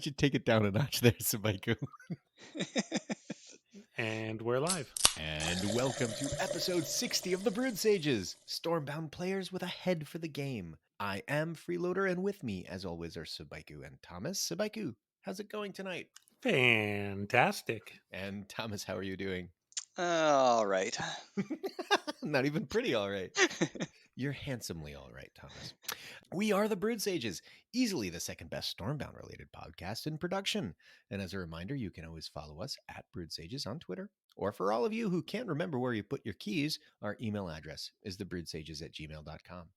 You take it down a notch there, Sabaiku. And we're live. And welcome to episode 60 of the Brood Sages, Stormbound players with a head for the game. I am Freeloader, and with me, as always, are Sabaiku and Thomas. Sabaiku, how's it going tonight? Fantastic. And Thomas, how are you doing? All right. Not even pretty all right. You're handsomely all right, Thomas. We are the Brood Sages, easily the second best Stormbound related podcast in production. And as a reminder, you can always follow us at Brood Sages on Twitter. Or for all of you who can't remember where you put your keys, our email address is thebroodsages@gmail.com.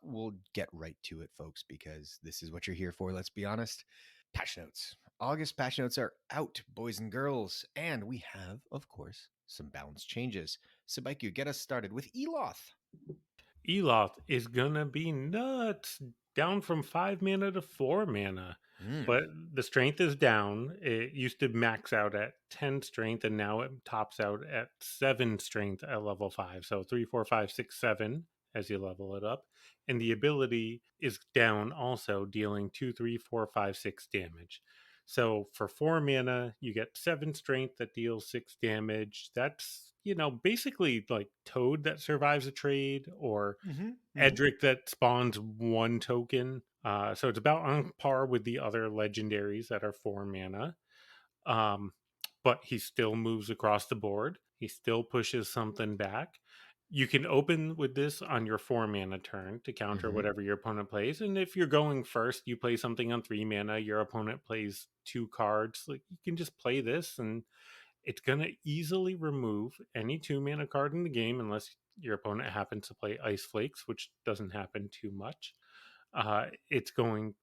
We'll get right to it, folks, because this is what you're here for, let's be honest. Patch notes. August patch notes are out, boys and girls. And we have, of course, some balance changes. Sabaiku, get us started with Eloth. Eloth is gonna be nuts. Down from 5 mana to 4 mana. But the strength is down. It used to max out at 10 strength, and now it tops out at 7 strength at level 5. So 3, 4, 5, 6, 7 as you level it up. And the ability is down also, dealing 2, 3, 4, 5, 6 damage. So for 4 mana, you get 7 strength that deals 6 damage. That's, basically like Toad that survives a trade, or Edric that spawns 1 token. So it's about on par with the other legendaries that are 4 mana. But he still moves across the board. He still pushes something back. You can open with this on your 4 mana turn to counter whatever your opponent plays. And if you're going first, you play something on 3 mana, your opponent plays 2 cards. Like, you can just play this, and it's going to easily remove any 2 mana card in the game, unless your opponent happens to play Ice Flakes, which doesn't happen too much. It's going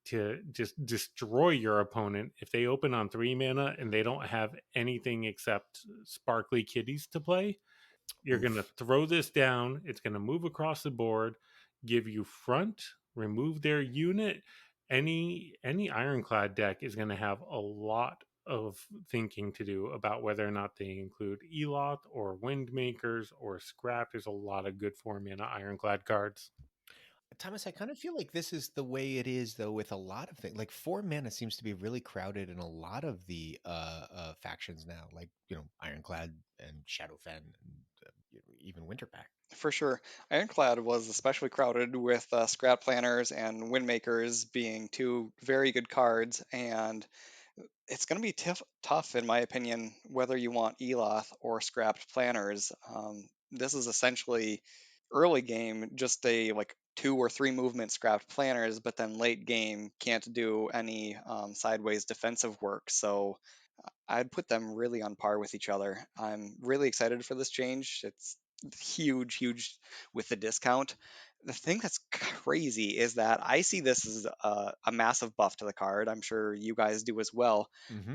to just destroy your opponent if they open on 3 mana and they don't have anything except sparkly kitties to play. You're going to throw this down. It's going to move across the board, give you front, remove their unit. Any Ironclad deck is going to have a lot of thinking to do about whether or not they include Eloth or Windmakers or Scrap. There's a lot of good 4 mana Ironclad cards. Thomas, I kind of feel like this is the way it is, though, with a lot of things. Like 4 mana seems to be really crowded in a lot of the factions now, like, Ironclad and Shadowfen and even Winterpack. For sure. Ironclad was especially crowded with Scrap Planners and Windmakers being 2 very good cards, and it's going to be tough, in my opinion, whether you want Eloth or Scrapped Planners. This is essentially early game, just a 2 or 3 movement Scrapped Planners, but then late game can't do any sideways defensive work. So I'd put them really on par with each other. I'm really excited for this change. It's huge with the discount. The thing that's crazy is that I see this as a massive buff to the card. I'm sure you guys do as well.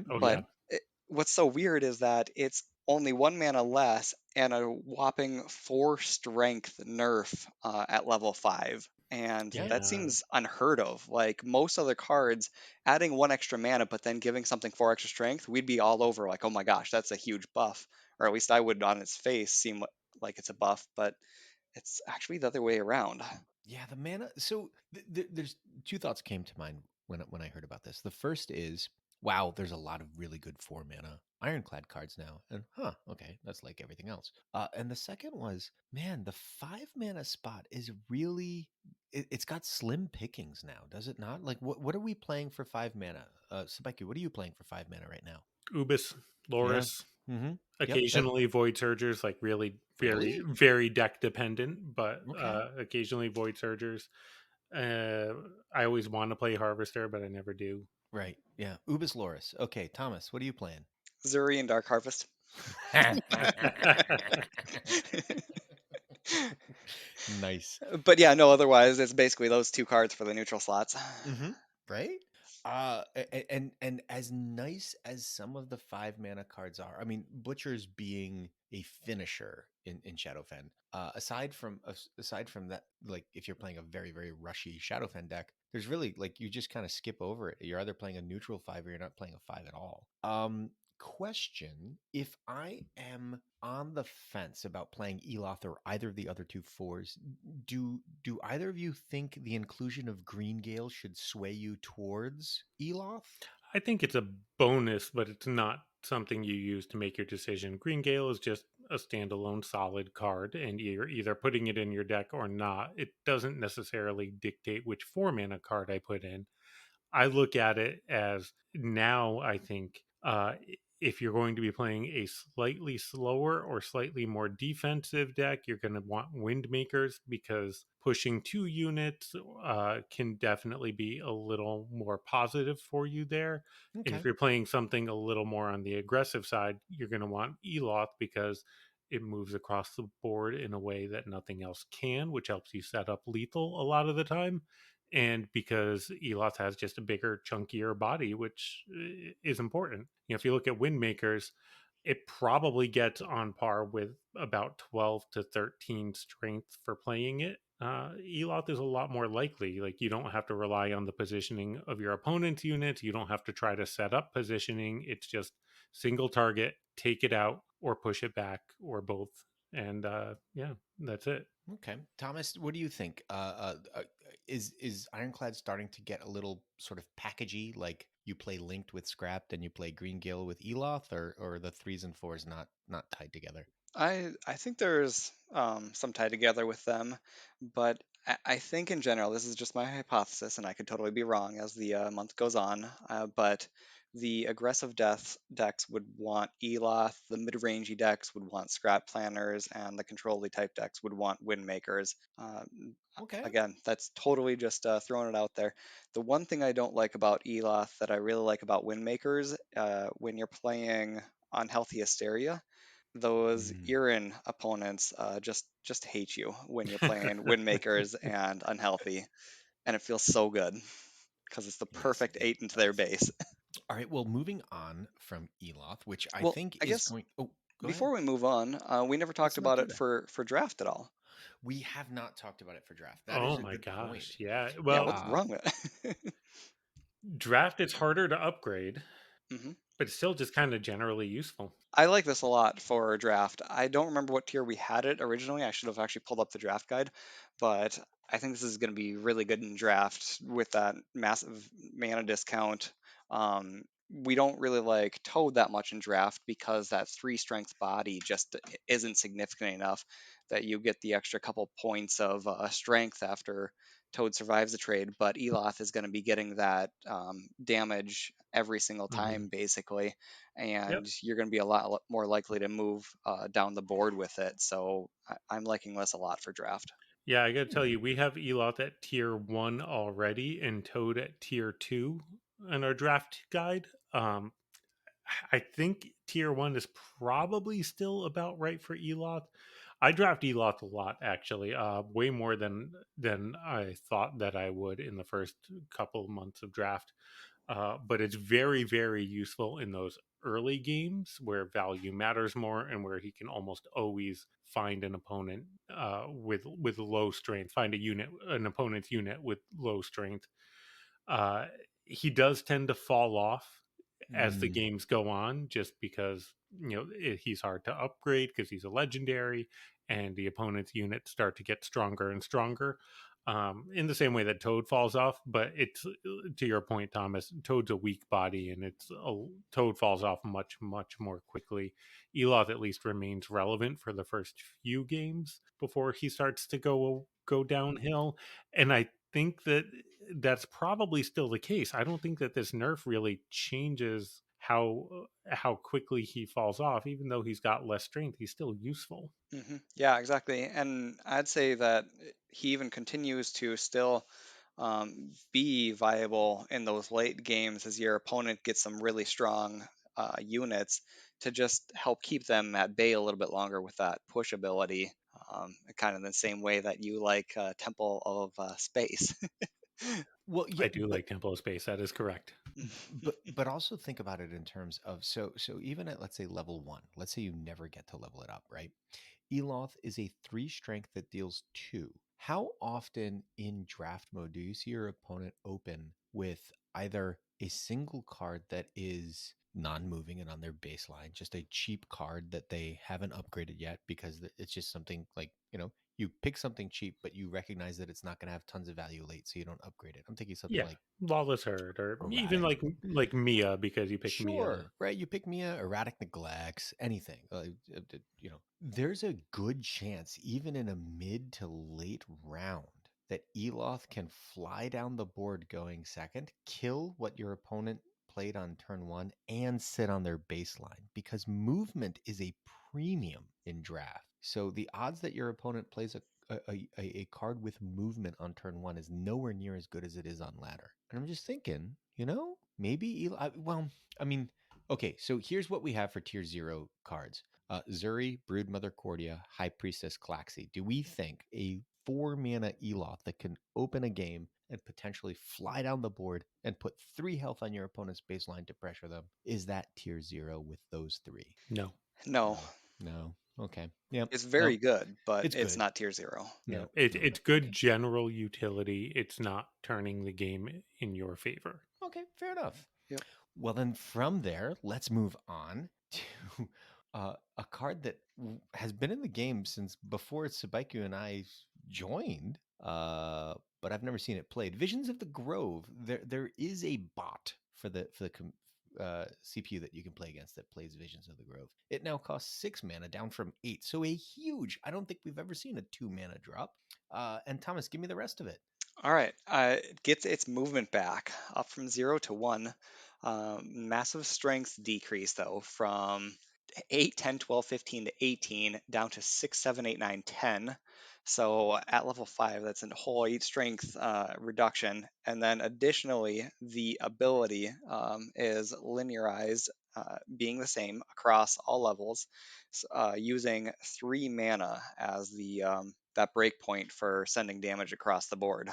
Oh, But yeah. what's so weird is that it's only 1 mana less and a whopping 4 strength nerf at level 5. And Yeah. that seems unheard of. Like most other cards, adding 1 extra mana but then giving something 4 extra strength, we'd be all over like, oh my gosh, that's a huge buff. Or at least I would on its face seem like it's a buff, but it's actually the other way around. Yeah, the mana. So there's 2 thoughts came to mind when I heard about this. The first is, wow, there's a lot of really good 4 mana Ironclad cards now, and okay, that's like everything else. And the second was, man, the 5 mana spot is really it's got slim pickings now, does it not? Like, what are we playing for 5 mana? Sabeki, what are you playing for 5 mana right now? Ubis, Loris. Mm-hmm. Occasionally Void Surgers, like really very, Really? very deck dependent, but Okay. occasionally Void Surgers. I always want to play Harvester, but I never do. Right. Yeah. Ubis Loris. Okay, Thomas, what are you playing? Zuri and Dark Harvest. Nice. But yeah, no, otherwise it's basically those 2 cards for the neutral slots. Right? And as nice as some of the 5 mana cards are, I mean, Butcher's being a finisher in Shadowfen. Aside from that, like if you're playing a very very rushy Shadowfen deck, there's really like you just kind of skip over it. You're either playing a neutral 5 or you're not playing a 5 at all. question, if I am on the fence about playing Eloth or either of the other two fours, do either of you think the inclusion of Green Gale should sway you towards Eloth? I think it's a bonus, but it's not something you use to make your decision. Green Gale is just a standalone solid card, and you're either putting it in your deck or not. It doesn't necessarily dictate which 4 mana card I put in. I look at it as now, I think, if you're going to be playing a slightly slower or slightly more defensive deck, you're going to want Windmakers, because pushing 2 units can definitely be a little more positive for you there. And if Okay. you're playing something a little more on the aggressive side, you're going to want Eloth, because it moves across the board in a way that nothing else can, which helps you set up lethal a lot of the time, and because Eloth has just a bigger, chunkier body, which is important. If you look at Windmakers, it probably gets on par with about 12 to 13 strength for playing it. Eloth is a lot more likely. Like, you don't have to rely on the positioning of your opponent's units. You don't have to try to set up positioning. It's just single target, take it out, or push it back, or both. And yeah, that's it. Okay, Thomas, what do you think? Is Ironclad starting to get a little sort of packagey, like you play Linked with Scrapped and you play Green Gale with Eloth, or the threes and fours not tied together? I think there's some tie together with them, but I think in general, this is just my hypothesis, and I could totally be wrong as the month goes on. But the aggressive decks would want Eloth, the mid-rangey decks would want Scrap Planners, and the control type decks would want Windmakers. Okay. Again, that's totally just throwing it out there. The one thing I don't like about Eloth that I really like about Windmakers, when you're playing Unhealthy Hysteria, those Mm. Irin opponents just hate you when you're playing Windmakers and Unhealthy, and it feels so good because it's the Yes, perfect it 8 into their does. base. All right. Well, moving on from Eloth, which I Well, think I is guess going. Oh, go ahead. before we move on, we never talked Let's not about do it that. for draft at all. We have not talked about it for draft. That Oh is a my good point. gosh. Yeah. Yeah, Well, what's Uh, wrong with it? draft is harder to upgrade, hmm but it's still just kind of generally useful. I like this a lot for draft. I don't remember what tier we had it originally. I should have actually pulled up the draft guide, but I think this is going to be really good in draft with that massive mana discount. We don't really like Toad that much in draft because that 3 strength body just isn't significant enough that you get the extra couple points of strength after Toad survives the trade. But Eloth is going to be getting that damage every single Hmm. time, basically, Yep. and you're going to be a lot more likely to move down the board with it. So I'm liking this a lot for draft. Yeah, I got to tell hmm. you, we have Eloth at tier 1 already and Toad at tier 2 in our draft guide. Um, I think tier 1 is probably still about right for Eloth. I draft Eloth a lot, actually, way more than I thought that I would in the first couple of months of draft. But it's very, very useful in those early games where value matters more and where he can almost always find an opponent with low strength, find an opponent's unit with low strength. Uh, he does tend to fall off as the Mm. games go on, just because he's hard to upgrade because he's a legendary, and the opponent's units start to get stronger and stronger. In the same way that Toad falls off, but it's to your point, Thomas. Toad's a weak body, and Toad falls off much, much more quickly. Eloth at least remains relevant for the first few games before he starts to go downhill, and I think that's probably still the case. I don't think that this nerf really changes how quickly he falls off. Even though he's got less strength, he's still useful. Yeah, exactly. And I'd say that he even continues to still be viable in those late games as your opponent gets some really strong units to just help keep them at bay a little bit longer with that push ability. Kind of the same way that you like Temple of Space. Well, yeah, I do like Temple of Space. That is correct. but also think about it in terms of so even at, let's say, level 1, let's say you never get to level it up, right? Eloth is a 3 strength that deals 2. How often in draft mode do you see your opponent open with either a single card that is non-moving and on their baseline, just a cheap card that they haven't upgraded yet because it's just something like, you pick something cheap, but you recognize that it's not going to have tons of value late, so you don't upgrade it. I'm thinking something Yeah, like Lawless Herd, or even erratic. like Mia, because you pick Mia. Sure, right? You pick Mia, erratic neglects, anything. There's a good chance, even in a mid to late round, that Eloth can fly down the board going second, kill what your opponent played on turn one, and sit on their baseline because movement is a premium in draft. So the odds that your opponent plays a card with movement on turn one is nowhere near as good as it is on ladder. And I'm just thinking, maybe well, I mean, okay, so here's what we have for tier 0 cards. Zuri, Broodmother Cordia, High Priestess Klaxi. Do we think a 4-mana Eloth that can open a game and potentially fly down the board and put 3 health on your opponent's baseline to pressure them, is that tier 0 with those 3? No. No, No. No. Okay. Yep. it's No. very good, but It's it's good. not tier 0. Yeah, No. No. it's good general utility. It's not turning the game in your favor. Okay, fair enough. Yep. Well, then from there, let's move on to a card that has been in the game since before Sabaiku and I joined, but I've never seen it played. Visions of the Grove. There is a bot for the CPU that you can play against that plays Visions of the Grove. It now costs 6 mana, down from 8. So a huge. I don't think we've ever seen a 2 mana drop. And Thomas, give me the rest of it. All right. It gets its movement back up from 0 to 1. Massive strength decrease, though, from 8, 10, 12, 15 to 18 down to 6, 7, 8, 9, 10. So at level 5, that's a whole 8 strength reduction. And then additionally, the ability is linearized, being the same across all levels, using 3 mana as the that breakpoint for sending damage across the board.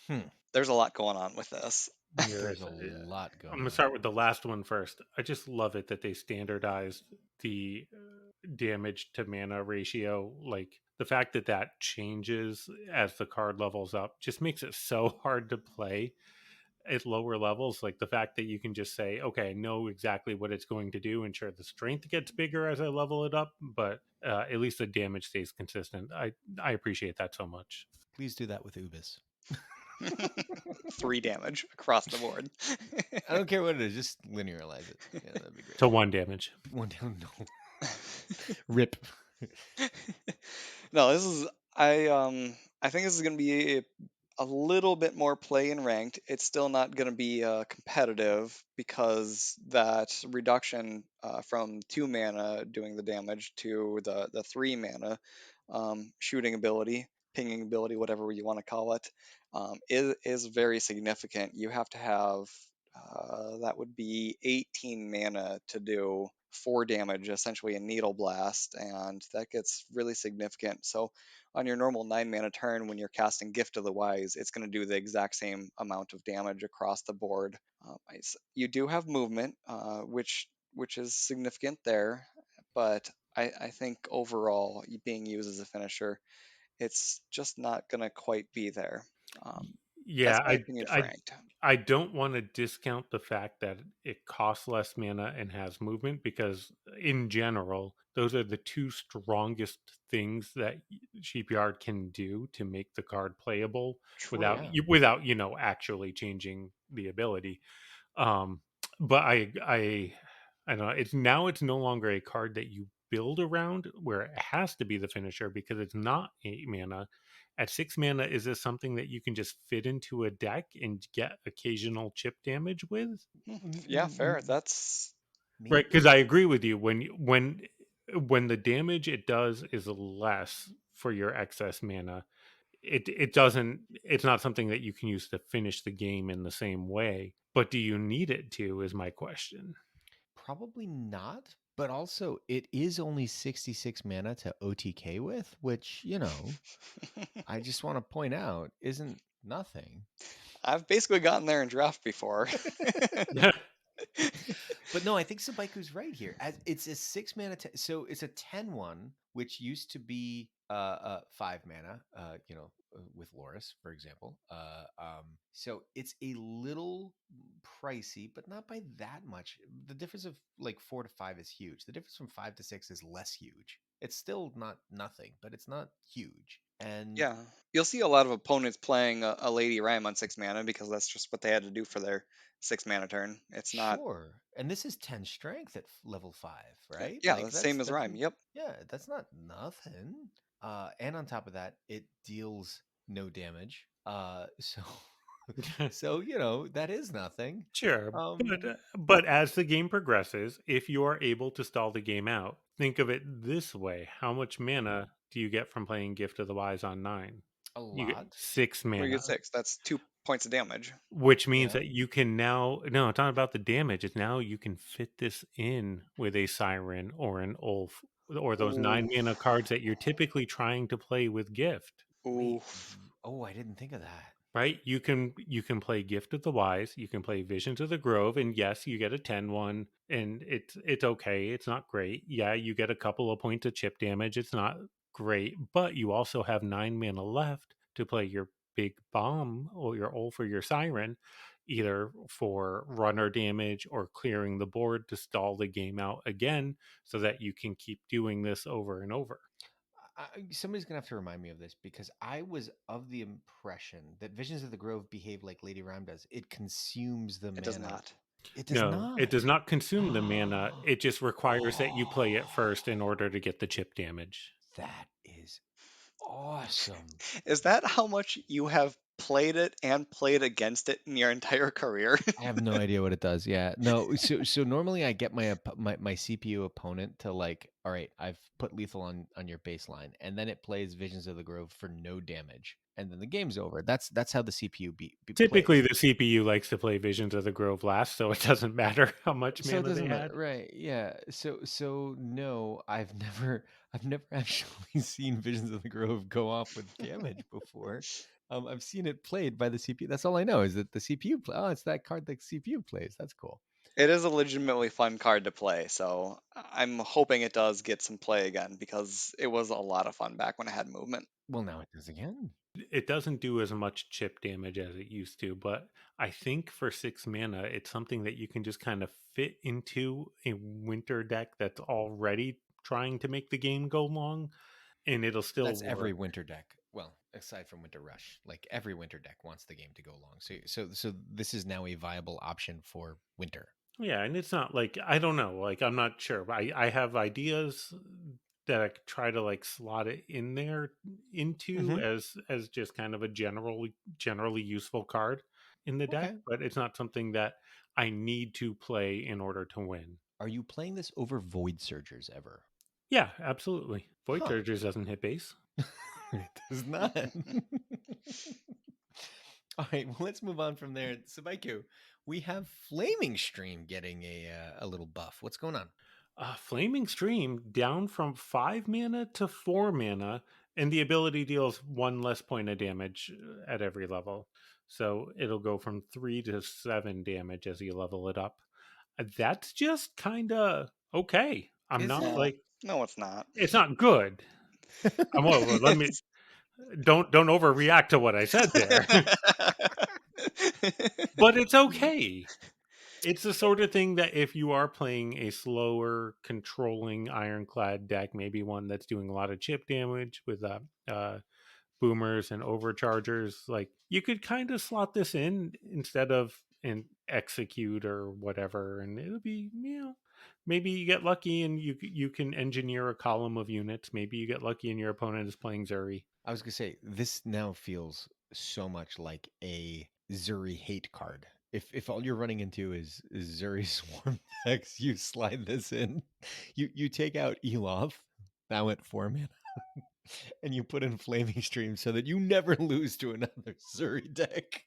Hmm. There's a lot going on with this. There's Yes, a lot I'm going gonna on. start with the last one first. I just love it that they standardized the damage to mana ratio. Like the fact that that changes as the card levels up just makes it so hard to play at lower levels. Like the fact that you can just say, okay, I know exactly what it's going to do, and sure, the strength gets bigger as I level it up, but at least the damage stays consistent. I appreciate that so much. Please do that with Ubis. 3 damage across the board. I don't care what it is, just linearize it. Yeah, that'd be great. So 1 damage. One down, no. Rip. No, this is I think this is going to be a little bit more play in ranked. It's still not going to be competitive because that reduction from 2 mana doing the damage to the 3 mana shooting ability, pinging ability, whatever you want to call it, is very significant. You have to have that would be 18 mana to do 4 damage, essentially a needle blast, and that gets really significant. So on your normal 9 mana turn, when you're casting Gift of the Wise, it's going to do the exact same amount of damage across the board. You do have movement, which is significant there, but I think overall, being used as a finisher, it's just not going to quite be there. Yeah, That's my opinion for I ranked. I don't want to discount the fact that it costs less mana and has movement, because in general, those are the two strongest things that Sheepyard can do to make the card playable True. without Yeah. without actually changing the ability. Um, but I don't know. It's no longer a card that you build around where it has to be the finisher, because it's not 8 mana. At 6 mana, is this something that you can just fit into a deck and get occasional chip damage with? Yeah, fair. That's Right, Maybe. because I agree with you. When the damage it does is less for your excess mana, it doesn't. It's not something that you can use to finish the game in the same way. But do you need it to? Is my question. Probably not. But also, it is only 66 mana to OTK with, which, I just want to point out isn't nothing. I've basically gotten there in draft before. But no, I think Sabaiku's right here. It's a 6 mana, so it's a 10-1, which used to be 5 mana, with Loris, for example. So it's a little pricey, but not by that much. The difference of like 4 to 5 is huge. The difference from 5 to 6 is less huge. It's still not nothing, but it's not huge. And Yeah, you'll see a lot of opponents playing a Lady Ram on 6 mana because that's just what they had to do for their 6 mana turn. It's not, sure, and this is 10 strength at level 5, right? yeah, Like the same as that's Rhyme. Yep. yeah, that's not nothing. And on top of that, it deals no damage. So so that is nothing. Sure, Um, but as the game progresses, if you are able to stall the game out, think of it this way: how much mana do you get from playing Gift of the Wise on 9? a You get lot. 6 We mana, get 6. That's 2 points of damage. which means Yeah. that you can now, no, it's not about the damage. It's now you can fit this in with a Siren or an Ulf or those Ooh, 9 mana cards that you're typically trying to play with Gift. ooh. Wait. Oh, I didn't think of that. Right, you can play Gift of the Wise, you can play Visions of the Grove, and yes, you get a 10-1, and it's okay, it's not great. Yeah, you get a couple of points of chip damage, it's not great, but you also have 9 mana left to play your big bomb or your ult or your siren, either for runner damage or clearing the board to stall the game out again, so that you can keep doing this over and over. Somebody's gonna have to remind me of this because I was of the impression that Visions of the Grove behave like Lady Rhyme does. It consumes the It does mana. not. It does No, it not. does not consume the mana. It just requires that you play it Oh, first in order to get the chip damage. that is awesome. Is that how much you have played it and played against it in your entire career? I have no idea what it does. Yeah. No, so normally I get my CPU opponent to like, all right, I've put lethal on your baseline, and then it plays Visions of the Grove for no damage, and then the game's over. That's how the CPU Typically, plays. the CPU likes to play Visions of the Grove last, so it doesn't matter how much So it mana doesn't they matter, had. right? Yeah. So no, I've never actually seen Visions of the Grove go off with damage before. I've seen it played by the CPU. That's all I know is that the CPU. Oh, it's that card the CPU plays. That's cool. It is a legitimately fun card to play, so I'm hoping it does get some play again because it was a lot of fun back when it had movement. Well, now it does again. It doesn't do as much chip damage as it used to, but I think for 6 mana, it's something that you can just kind of fit into a winter deck that's already trying to make the game go long, and it'll still That's every work. winter deck. Well, aside from Winter Rush, like every winter deck wants the game to go long. So this is now a viable option for winter. Yeah, and it's not like I don't know, like I'm not sure. But I have ideas that I could try to like slot it in there into Mm-hmm. as just kind of a generally useful card in the deck, Okay. but it's not something that I need to play in order to win. Are you playing this over Void Surgers ever? Yeah, absolutely. Void Huh. Chargers doesn't hit base. It does not. All right, well, let's move on from there. Sabaiku, we have Flaming Stream getting a little buff. What's going on? Flaming Stream down from 5 mana to 4 mana, and the ability deals one less point of damage at every level. So it'll go from 3 to 7 damage as you level it up. That's just kind of okay. I'm Is not it? No, like no, it's not. it's not good. I'm over. Let me don't overreact to what I said there, but it's okay. It's the sort of thing that if you are playing a slower, controlling ironclad deck, maybe one that's doing a lot of chip damage with uh, boomers and overchargers, like you could kind of slot this in instead of an execute or whatever, and it'll be maybe you get lucky and you can engineer a column of units. Maybe you get lucky and your opponent is playing Zuri. I was gonna say this now feels so much like a Zuri hate card. If all you're running into is Zuri Swarm decks, you slide this in. You take out Eloth, now at 4 mana, and you put in Flaming Stream so that you never lose to another Zuri deck.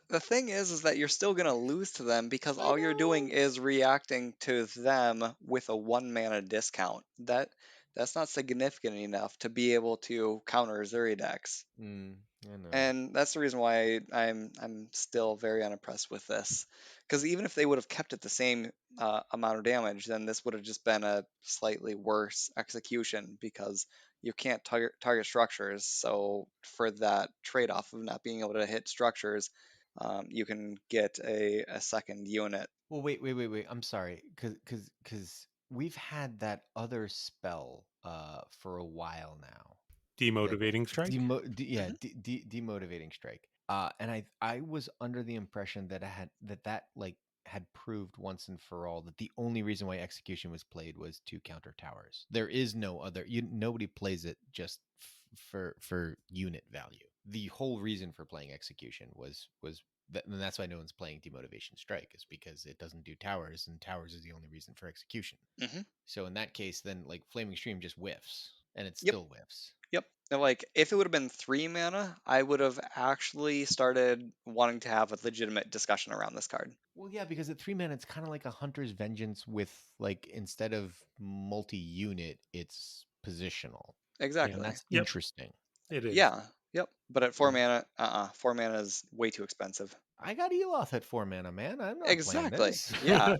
The thing is that you're still gonna lose to them because I all you're doing know. is reacting to them with a 1 mana discount. That's not significant enough to be able to counter Zuri decks. Mm. I know. And that's the reason why I'm still very unimpressed with this. Because even if they would have kept it the same amount of damage, then this would have just been a slightly worse execution because you can't target structures. So for that trade-off of not being able to hit structures, you can get a second unit. Well, wait. I'm sorry, because we've had that other spell for a while now. That Demotivating strike. Hmm. demotivating strike. And I was under the impression that I had that like had proved once and for all that the only reason why execution was played was to counter towers. There is no other. Nobody plays it just for unit value. The whole reason for playing execution was that, and that's why no one's playing demotivation strike, is because it doesn't do towers, and towers is the only reason for execution. Hmm. So in that case, then like flaming stream just whiffs, and it Yep. still whiffs. Yep. And like if it would have been 3 mana, I would have actually started wanting to have a legitimate discussion around this card. Well, yeah, because at 3 mana, it's kind of like a Hunter's Vengeance with, like, instead of multi-unit, it's positional, Yeah. and Exactly. that's Yep. interesting. It is. Yeah. Yep. But at four Yeah. mana, 4 mana is way too expensive. I got Eloth at 4 mana, man. I'm not playing Exactly. this. Yeah.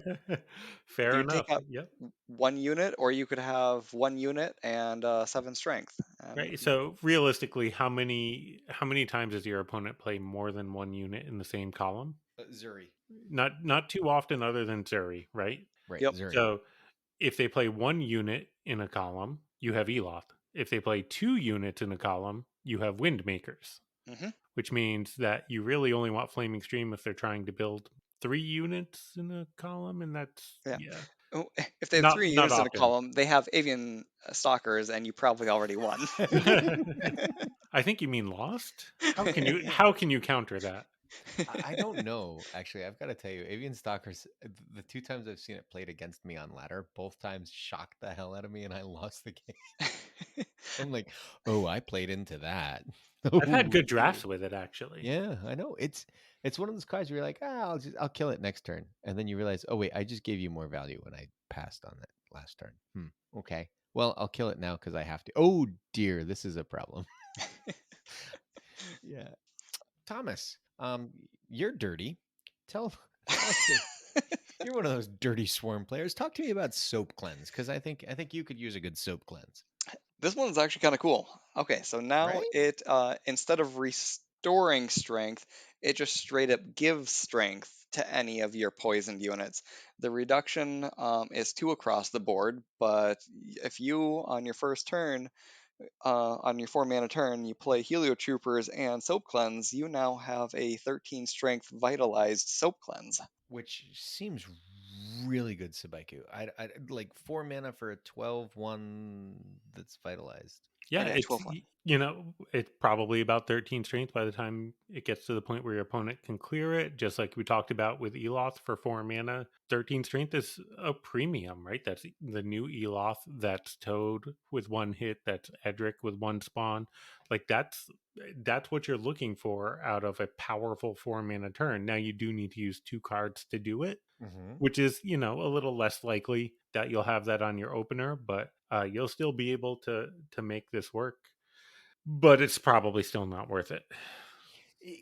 Fair You take enough. out Yep. 1 unit, or you could have 1 unit and 7 strength. And Right. So realistically, how many times does your opponent play more than one unit in the same column? Zuri. Not too often, other than Zuri, right? Right, yep. Zuri. So if they play one unit in a column, you have Eloth. If they play two units in a column, you have Windmakers, Hmm. which means that you really only want Flaming Stream if they're trying to build 3 units in a column, and that's Yeah. yeah, Oh, if they have not 3 units in a often. column, they have avian stalkers, and you probably already won. I think you mean Lost. How can you counter that? I don't know, actually. I've got to tell you, Avian Stalkers, the two times I've seen it played against me on ladder, both times shocked the hell out of me, and I lost the game. I'm like, oh, I played into that. I've had Oh, good dear. drafts with it, actually. Yeah, I know. It's one of those cards where you're like, I'll kill it next turn, and then you realize, oh wait, I just gave you more value when I passed on that last turn. Okay. Well, I'll kill it now because I have to. Oh dear, this is a problem. Yeah, Thomas, you're dirty. Tell talk to you're one of those dirty swarm players. Talk to me about soap cleanse, because I think you could use a good soap cleanse, This one's actually kind of cool. Okay, so now right? it instead of restoring strength, it just straight up gives strength to any of your poisoned units. The reduction is 2 across the board, but if you on your first turn, on your 4 mana turn, you play Heliotroopers and Soap Cleanse, you now have a 13 strength vitalized Soap Cleanse. Which seems really good, Sabaiku. I like 4 mana for a 12/1 that's vitalized. Yeah, Yeah, it's 12 1. it's probably about 13 strength by the time it gets to the point where your opponent can clear it. Just like we talked about with Eloth for 4 mana, 13 strength is a premium, right? That's the new Eloth. That's Toad with one hit. That's Edric with one spawn. Like that's what you're looking for out of a powerful 4 mana turn. Now you do need to use 2 cards to do it, Mm-hmm. which is a little less likely that you'll have that on your opener, but you'll still be able to make this work. But it's probably still not worth it.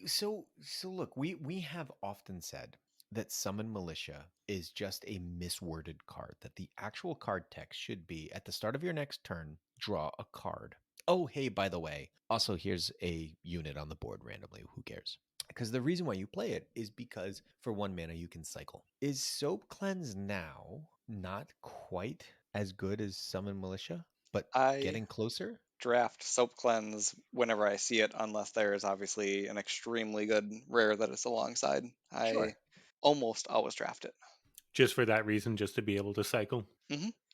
So look, we have often said that Summon Militia is just a misworded card, that the actual card text should be at the start of your next turn, draw a card. Oh, hey, by the way, also here's a unit on the board randomly. Who cares? Because the reason why you play it is because for 1 mana you can cycle. Is Soap Cleanse now not quite as good as Summon Militia, but I getting closer? draft Soap Cleanse whenever I see it, unless there is obviously an extremely good rare that it's alongside. I Sure. almost always draft it. Just for that reason, just to be able to cycle.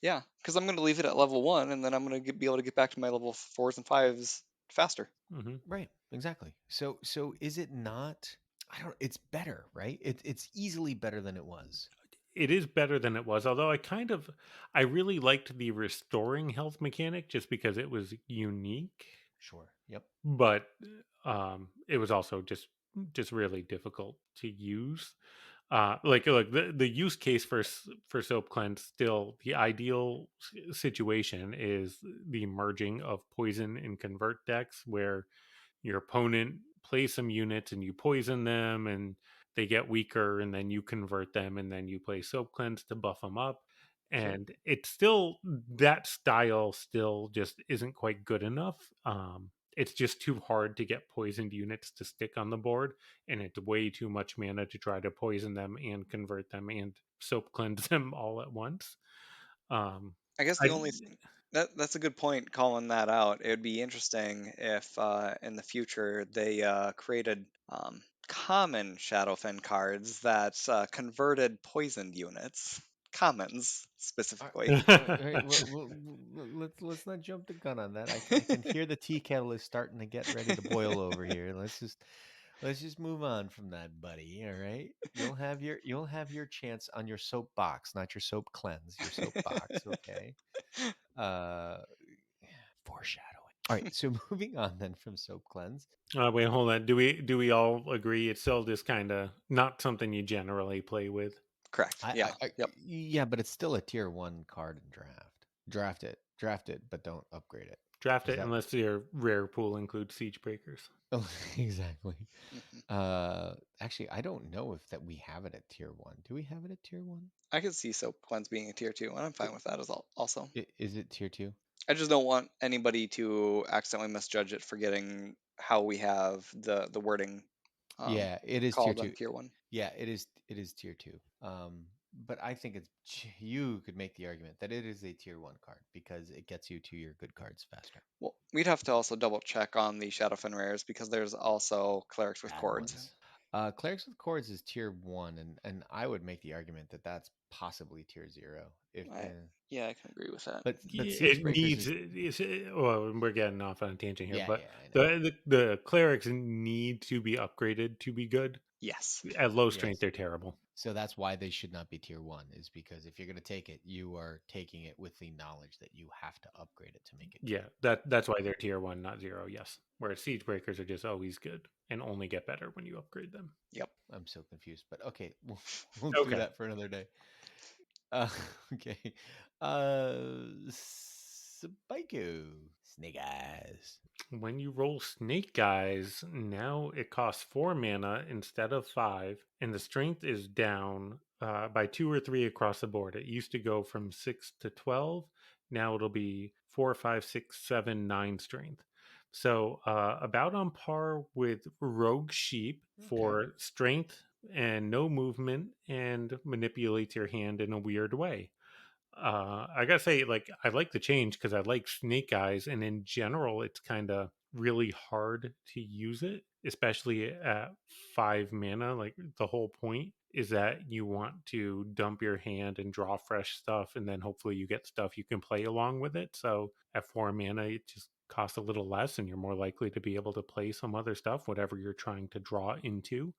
Yeah, because I'm going to leave it at level 1, and then I'm going to be able to get back to my level 4s and 5s faster. Hmm. Right, exactly. So is it not? I don't. It's better, right? It's easily better than it was. It is better than it was, although I really liked the restoring health mechanic just because it was unique, Sure. Yep. but it was also just really difficult to use. Like the use case for soap cleanse, still the ideal situation is the merging of poison and convert decks, where your opponent plays some units and you poison them and they get weaker, and then you convert them, and then you play Soap Cleanse to buff them up. Sure. And it's still, that style still just isn't quite good enough. It's just too hard to get poisoned units to stick on the board, and it's way too much mana to try to poison them and convert them and Soap Cleanse them all at once. Um, I guess I the only thing that's a good point calling that out. It would be interesting if in the future they created common Shadowfen cards that converted poisoned units, commons All specifically. all right, let's not jump the gun on that. I can hear the tea kettle is starting to get ready to boil over here. Let's just move on from that, buddy. All right, you'll have your chance on your soapbox, not your soap cleanse, your soapbox. Okay. Uh, Foreshadowing. All right, so moving on then from soap cleanse. Wait, hold on. Do we all agree it's still just kind of not something you generally play with? Correct. Yeah. Yep. Yeah, but it's still a tier one card in draft. Draft it, but don't upgrade it. Draft Is it that unless your rare pool includes Siege Breakers. oh, exactly? Mhm. Actually, I don't know if that we have it at tier one. Do we have it at tier one? I could see Soap Cleanse being a tier 2, and I'm fine with that as also. Is it tier two? I just don't want anybody to accidentally misjudge it, forgetting how we have the wording Yeah, it is tier called on two. tier 1. Yeah, it is. It is tier two. But I think you could make the argument that it is a tier one card because it gets you to your good cards faster. Well, we'd have to also double check on the Shadowfen rares because there's also clerics with Bad cords. ones. Clerics with Cords is tier one, and I would make the argument that that's possibly tier zero. If I, yeah, I can agree with that. but Siege It Breakers needs. is Well, we're getting off on a tangent here, yeah, but yeah, I know. the clerics need to be upgraded to be good. Yes. At low strength, Yes. they're terrible. So that's why they should not be tier one, is because if you're gonna take it, you are taking it with the knowledge that you have to upgrade it to make it Yeah, good. that's why they're tier one, not zero. Yes, whereas Siege Breakers are just always good and only get better when you upgrade them. Yep. I'm so confused, but okay, we'll do Okay. that for another day. Uh, okay. Spiko. Snake Eyes. When you roll Snake Eyes, now it costs 4 mana instead of 5, and the strength is down by 2 or 3 across the board. It used to go from 6 to 12. Now it'll be 4, 5, 6, 7, 9 strength. So about on par with Rogue Sheep Okay. for strength and no movement and manipulates your hand in a weird way. I gotta say, like, I like the change because I like Snake Eyes, and in general, it's kind of really hard to use it, especially at 5 mana. Like, the whole point is that you want to dump your hand and draw fresh stuff, and then hopefully you get stuff you can play along with it. So at 4 mana, it just costs a little less, and you're more likely to be able to play some other stuff, whatever you're trying to draw into.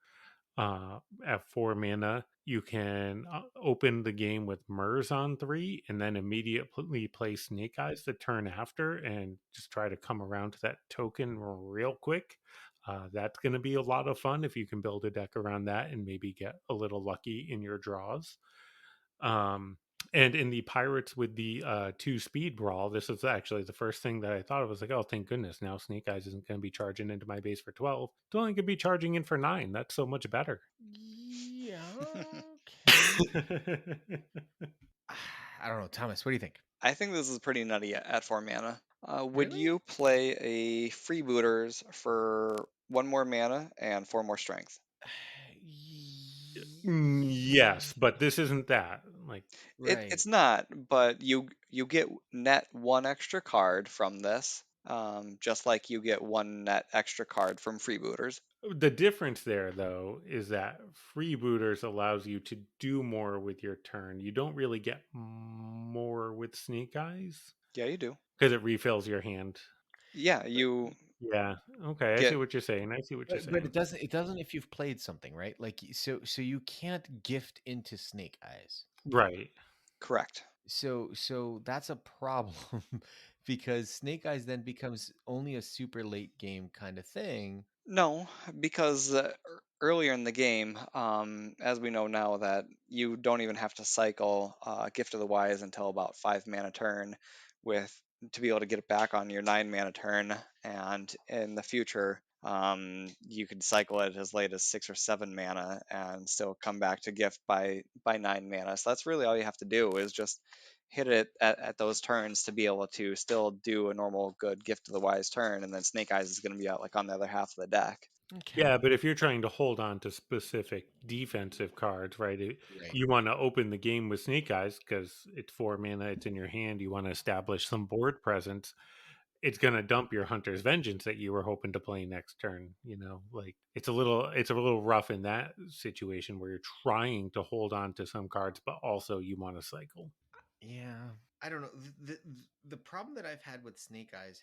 At 4 mana, you can open the game with Murs on 3 and then immediately play Snake Eyes the turn after and just try to come around to that token real quick. That's going to be a lot of fun if you can build a deck around that and maybe get a little lucky in your draws. Um, and in the Pirates with the 2 speed brawl, this is actually the first thing that I thought of. Was like, oh, thank goodness, now Snake Eyes isn't going to be charging into my base for 12. It's only going to be charging in for 9. That's so much better. Yeah. Okay. I don't know, Thomas. What do you think? I think this is pretty nutty at 4 mana. Would Really? you play a freebooters for 1 more mana and 4 more strength? Yes, but this isn't that. Like, Right. It's not, but you get net 1 extra card from this, just like you get 1 net extra card from freebooters. the difference there, though, is that Freebooters allows you to do more with your turn. You don't really get more with Snake Eyes Yeah, you do. because it refills your hand. Yeah, you Yeah. Okay. I see get what you're saying. I see what you're But saying. it doesn't if you've played something, right? Like so you can't gift into Snake Eyes. Right. correct. So that's a problem because Snake Eyes then becomes only a super late game kind of thing. No, because earlier in the game, as we know now, that you don't even have to cycle Gift of the Wise until about 5 mana turn, with to be able to get it back on your 9 mana turn, and in the future, You could cycle it as late as 6 or 7 mana and still come back to gift by 9 mana. So that's really all you have to do is just hit it at those turns to be able to still do a normal good gift of the wise turn, and then Snake Eyes is going to be out like on the other half of the deck. Okay. Yeah, but if you're trying to hold on to specific defensive cards, right? Right. You want to open the game with Snake Eyes because it's 4 mana, it's in your hand. You want to establish some board presence. It's going to dump your Hunter's Vengeance that you were hoping to play next turn. Like it's a little rough in that situation where you're trying to hold on to some cards, but also you want to cycle. Yeah. I don't know. The problem that I've had with Snake Eyes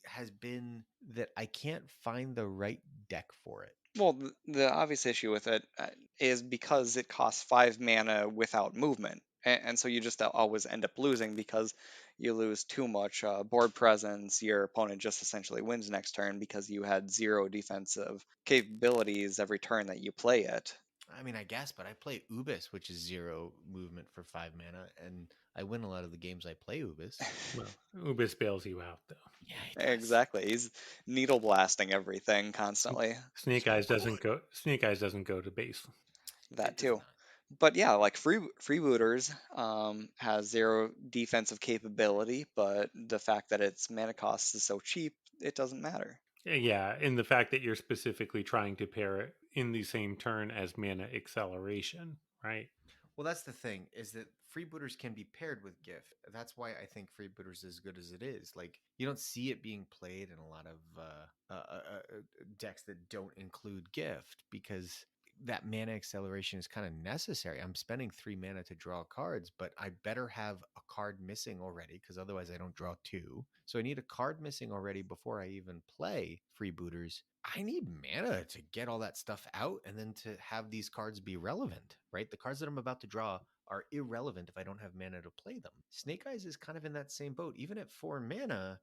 has been that I can't find the right deck for it. Well, the obvious issue with it is because it costs 5 mana without movement. And so you just always end up losing because you lose too much board presence. Your opponent just essentially wins next turn because you had zero defensive capabilities every turn that you play it. I mean, I guess, but I play Ubis, which is 0 movement for 5 mana, and I win a lot of the games I play Ubis. Well, Ubis bails you out though. Yeah, he does. Exactly. He's needle blasting everything constantly. Snake So Eyes doesn't good. go. Snake Eyes doesn't go to base. That It does too. not. But yeah, like freebooters has zero defensive capability, but the fact that its mana cost is so cheap, it doesn't matter. Yeah, and the fact that you're specifically trying to pair it in the same turn as mana acceleration, right? Well, that's the thing is that freebooters can be paired with gift. That's why I think freebooters is as good as it is. Like you don't see it being played in a lot of decks that don't include gift because that mana acceleration is kind of necessary. I'm spending 3 mana to draw cards, but I better have a card missing already because otherwise I don't draw two. So I need a card missing already before I even play freebooters. I need mana to get all that stuff out and then to have these cards be relevant, right? The cards that I'm about to draw are irrelevant if I don't have mana to play them. Snake Eyes is kind of in that same boat. Even at 4 mana,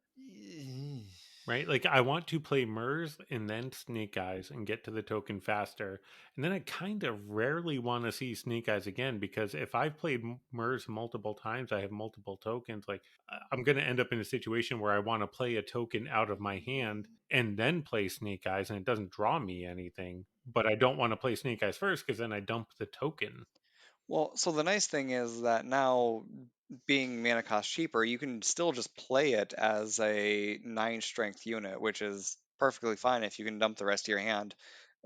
Right? Like I want to play Murs and then Snake Eyes and get to the token faster. And then I kind of rarely want to see Snake Eyes again because if I've played Murs multiple times, I have multiple tokens. Like I'm going to end up in a situation where I want to play a token out of my hand and then play Snake Eyes and it doesn't draw me anything. But I don't want to play Snake Eyes first because then I dump the token. Well, so the nice thing is that now, being mana cost cheaper, you can still just play it as a 9 strength unit, which is perfectly fine if you can dump the rest of your hand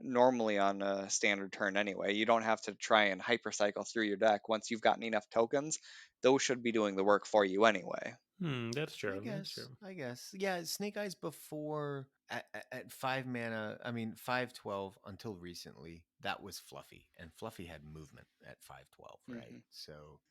normally on a standard turn anyway. You don't have to try and hypercycle through your deck. Once you've gotten enough tokens, those should be doing the work for you anyway. That's I true. That's guess. true. I guess. Yeah, Snake Eyes before at 5 mana, I mean 5/12 until recently, that was Fluffy. And Fluffy had movement at 5/12, right? Hmm.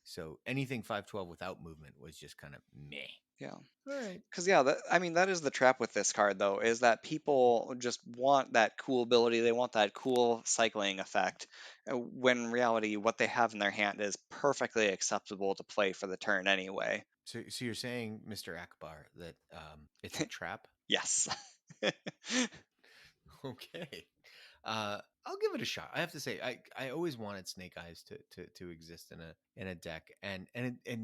So anything 5/12 without movement was just kind of meh. Yeah. All right. Because yeah, I mean that is the trap with this card though, is that people just want that cool ability, they want that cool cycling effect, when in reality what they have in their hand is perfectly acceptable to play for the turn anyway. So you're saying, Mr. Akbar, that it's a trap? Yes. Okay. I'll give it a shot. I have to say, I always wanted Snake Eyes to exist in a deck, and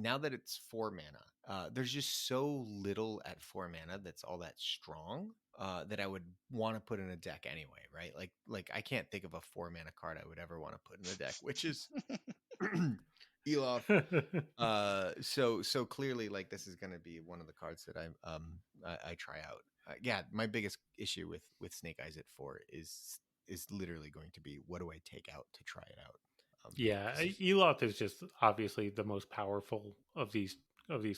now that it's 4 mana, there's just so little at 4 mana that's all that strong. That I would want to put in a deck anyway, right? Like I can't think of a 4 mana card I would ever want to put in a deck, which is Elof. So clearly, like this is going to be one of the cards that I try out. Yeah, my biggest issue with Snake Eyes at 4 is literally going to be what do I take out to try it out? Yeah, 'Cause Eloth is just obviously the most powerful of these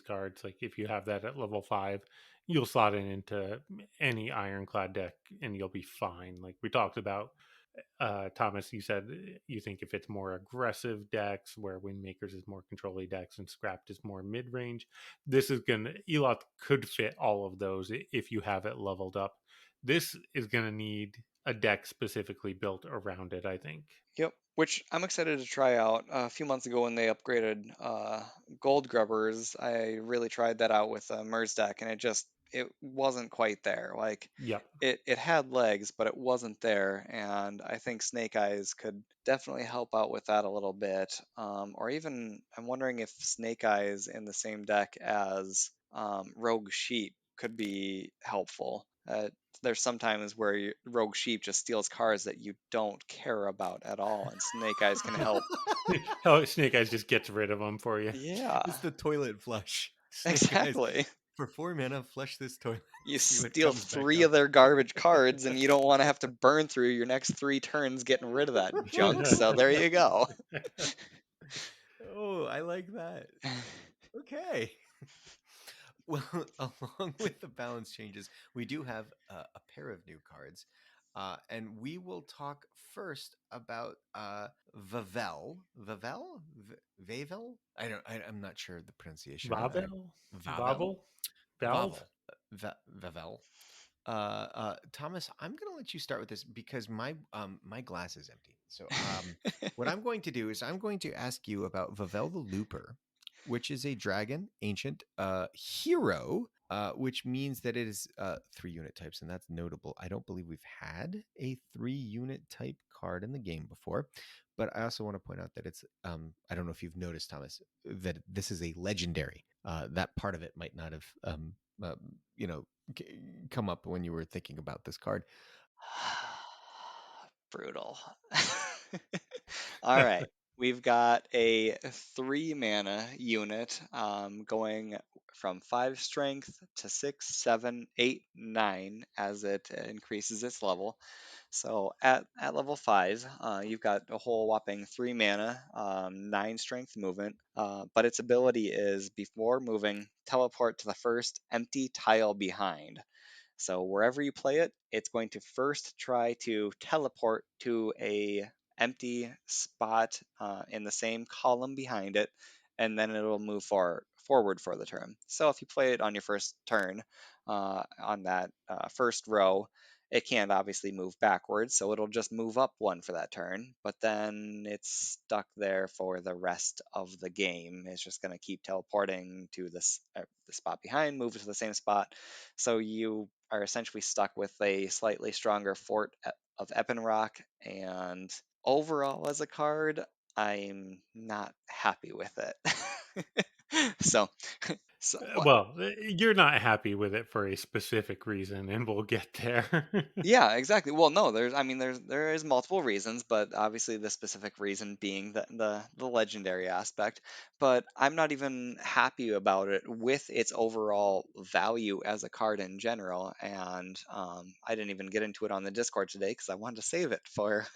cards. Like if you have that at level 5, you'll slot it into any ironclad deck and you'll be fine. Like we talked about, Thomas, you said you think if it's more aggressive decks where Windmakers is more controlly decks and Scrapped is more mid range, this is gonna Eloth could fit all of those if you have it leveled up. This is gonna need a deck specifically built around it, I think. Yep, which I'm excited to try out. A few months ago when they upgraded Gold Grubbers, I really tried that out with a Mers deck, and it wasn't quite there. Like Yep. it had legs, but it wasn't there, and I think Snake Eyes could definitely help out with that a little bit. Or even I'm wondering if Snake Eyes in the same deck as Rogue Sheep could be helpful. Uh, there's sometimes where Rogue Sheep just steals cards that you don't care about at all, and Snake Eyes can help. Oh, Snake Eyes just gets rid of them for you. Yeah, It's the toilet flush. Snake Eyes, exactly. for 4 mana, flush this toilet. You See what steal comes back 3 up. of their garbage cards, and you don't want to have to burn through your next 3 turns getting rid of that junk. So there you go. Oh, I like that. Okay. Well, along with the balance changes, we do have a pair of new cards. And we will talk first about Vavel. Vavel? Vavel? I'm not sure of the pronunciation. Vavel? Vavel? Vavel? Valve? Vavel. Vavel. Thomas, I'm going to let you start with this because my glass is empty. So what I'm going to do is I'm going to ask you about Vavel the Looper, which is a dragon ancient hero, which means that it is 3 unit types, and that's notable. I don't believe we've had a 3 unit type card in the game before, but I also want to point out that it's I don't know if you've noticed, Thomas, that this is a legendary. That part of it might not have uh, you know come up when you were thinking about this card. Brutal. All right. We've got a 3 mana unit going from 5 strength to 6, 7, 8, 9 as it increases its level. So at level 5, you've got a whole whopping 3 mana, 9 strength movement, but its ability is before moving, teleport to the first empty tile behind. So wherever you play it, it's going to first try to teleport to a empty spot in the same column behind it, and then it'll move forward for the turn. So if you play it on your first turn, on that first row, it can't obviously move backwards, so it'll just move up 1 for that turn, but then it's stuck there for the rest of the game. It's just going to keep teleporting to this the spot behind, move to the same spot, so you are essentially stuck with a slightly stronger fort of Epinrock, and overall as a card, I'm not happy with it. so, so what? Well, you're not happy with it for a specific reason, and we'll get there. Yeah, exactly. Well, no, there is multiple reasons, but obviously the specific reason being the legendary aspect. But I'm not even happy about it with its overall value as a card in general. And I didn't even get into it on the Discord today because I wanted to save it for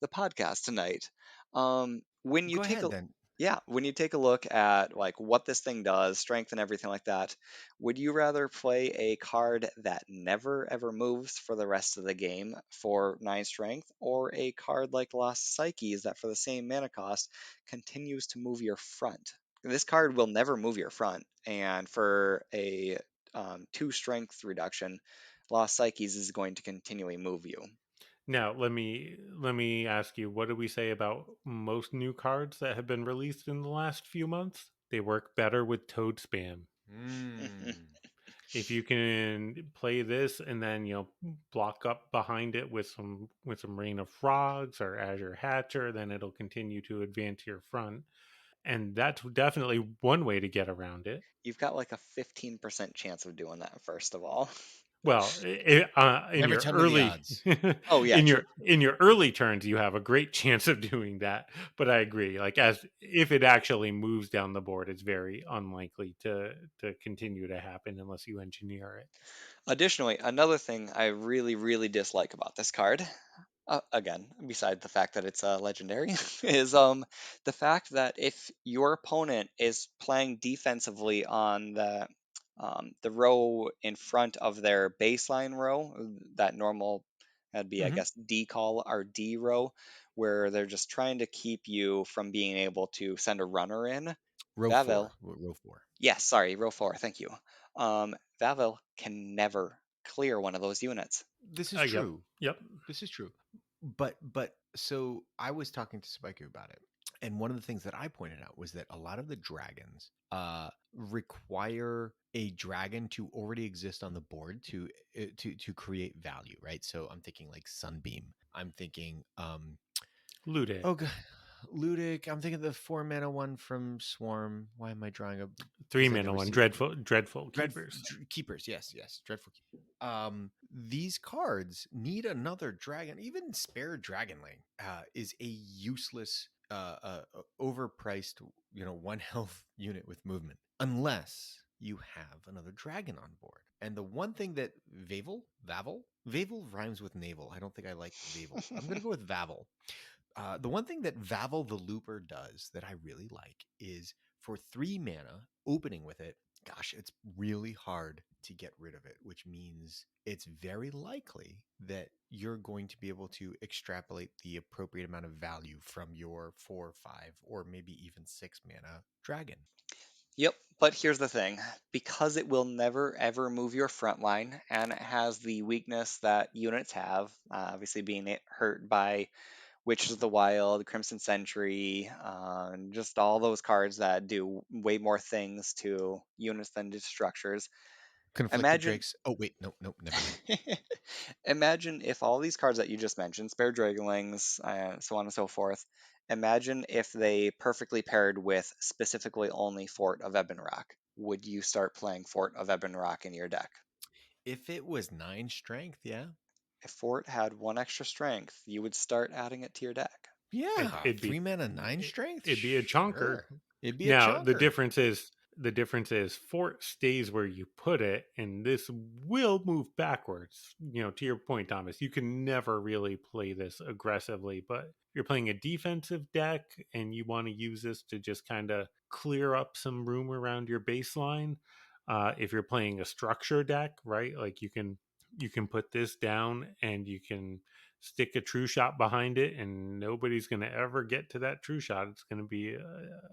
the podcast tonight. When you Go take a ahead then. Yeah, when you take a look at like what this thing does, strength and everything like that, would you rather play a card that never ever moves for the rest of the game for 9 strength, or a card like Lost Psyches that for the same mana cost continues to move your front? This card will never move your front, and for a 2 strength reduction, Lost Psyches is going to continually move you. Now, let me ask you, what do we say about most new cards that have been released in the last few months? They work better with Toad Spam. Mm. If you can play this and then block up behind it with some Rain of Frogs or Azure Hatcher, then it'll continue to advance your front, and that's definitely one way to get around it. You've got like a 15% chance of doing that, first of all. Well, in Never your tell me the early odds. Oh, yeah, true. in your early turns, you have a great chance of doing that. But I agree, like as if it actually moves down the board, it's very unlikely to continue to happen unless you engineer it. Additionally, another thing I really, really dislike about this card, again, beside the fact that it's legendary, is the fact that if your opponent is playing defensively on the row in front of their baseline row, that normal, that'd be, I Hmm. guess, D call or D row, where they're just trying to keep you from being able to send a runner in, Row Vavel. 4. Row 4. Yes, sorry, row 4, thank you. Vavel can never clear one of those units. This is Yep, true. yep. This is true. But so I was talking to Spiku about it. And one of the things that I pointed out was that a lot of the dragons require a dragon to already exist on the board to create value, right? So I'm thinking like Sunbeam. I'm thinking Ludic, oh god, Ludic. I'm thinking the 4 mana one from Swarm. Why am I drawing a 3 I'd mana never one, seen it. dreadful keepers. Keepers, yes, dreadful. These cards need another dragon. Even spare Dragonling is a useless, overpriced, one health unit with movement, unless you have another dragon on board. And the one thing that Vavel rhymes with navel. I don't think I like Vavel. I'm gonna go with Vavel. The one thing that Vavel the Looper does that I really like is for 3 mana, opening with it, gosh, it's really hard to get rid of it, which means it's very likely that you're going to be able to extrapolate the appropriate amount of value from your 4, 5, or maybe even 6 mana dragon. Yep, but here's the thing. Because it will never ever move your front line, and it has the weakness that units have, obviously being hurt by Witches of the Wild, Crimson Century, just all those cards that do way more things to units than to structures. Conflicted Imagine Drakes. Oh, wait, no, never mind. imagine if all these cards that you just mentioned, spare Dragonlings, so on and so forth, imagine if they perfectly paired with specifically only Fort of Ebonrock. Would you start playing Fort of Ebonrock in your deck? If it was 9 strength, yeah. If Fort had one extra strength, you would start adding it to your deck. Yeah, It'd be 3 mana, 9 strength? it'd be a chonker. Sure. It'd be a Now chonker. the difference is fort stays where you put it, and this will move backwards. To your point, Thomas, you can never really play this aggressively, but if you're playing a defensive deck and you want to use this to just kind of clear up some room around your baseline, if you're playing a structure deck, right, like you can put this down and you can stick a true shot behind it and nobody's going to ever get to that true shot. It's going to be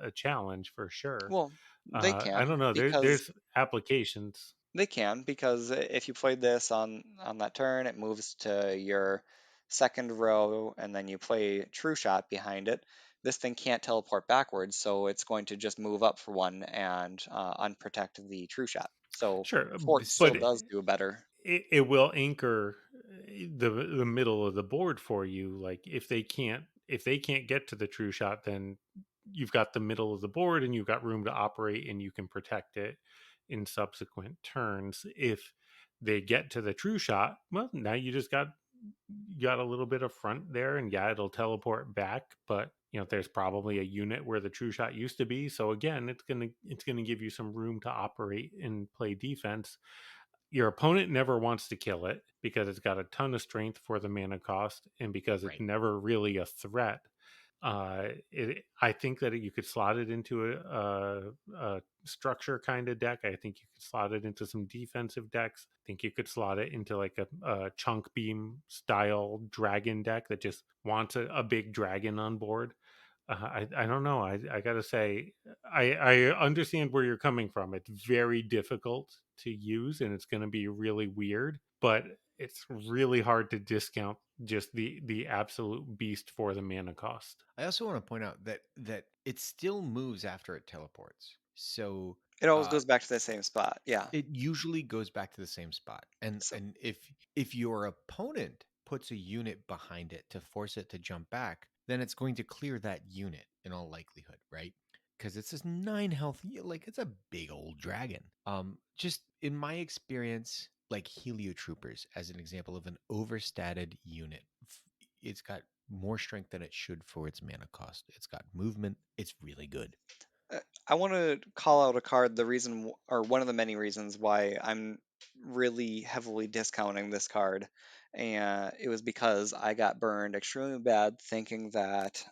a challenge for sure. Well, I don't know. There's applications. they can because if you played this on that turn, it moves to your second row, and then you play True Shot behind it. This thing can't teleport backwards, so it's going to just move up for one and unprotect the True Shot. So Sure, Fort still but does do better. it will anchor the middle of the board for you. Like if they can't get to the true shot, then you've got the middle of the board and you've got room to operate and you can protect it in subsequent turns. If they get to the true shot, well, now you got a little bit of front there, and yeah, it'll teleport back, but there's probably a unit where the true shot used to be, so again it's gonna give you some room to operate and play defense. Your opponent never wants to kill it because it's got a ton of strength for the mana cost and because it's Right. never really a threat. I think that you could slot it into a structure kind of deck. I think you could slot it into some defensive decks. I think you could slot it into like a chunk beam style dragon deck that just wants a big dragon on board. I don't know. I gotta say, I understand where you're coming from. It's very difficult to use, and it's going to be really weird. But it's really hard to discount just the absolute beast for the mana cost. I also want to point out that it still moves after it teleports. So It always uh goes back to the same spot. Yeah. it usually goes back to the same spot. And So and if your opponent puts a unit behind it to force it to jump back, then it's going to clear that unit in all likelihood, right? Because it's this 9 health, like it's a big old dragon. Just in my experience, like Heliotroopers as an example of an overstated unit. It's got more strength than it should for its mana cost. It's got movement. It's really good. I want to call out a card. The reason, or one of the many reasons why I'm really heavily discounting this card, and it was because I got burned extremely bad thinking that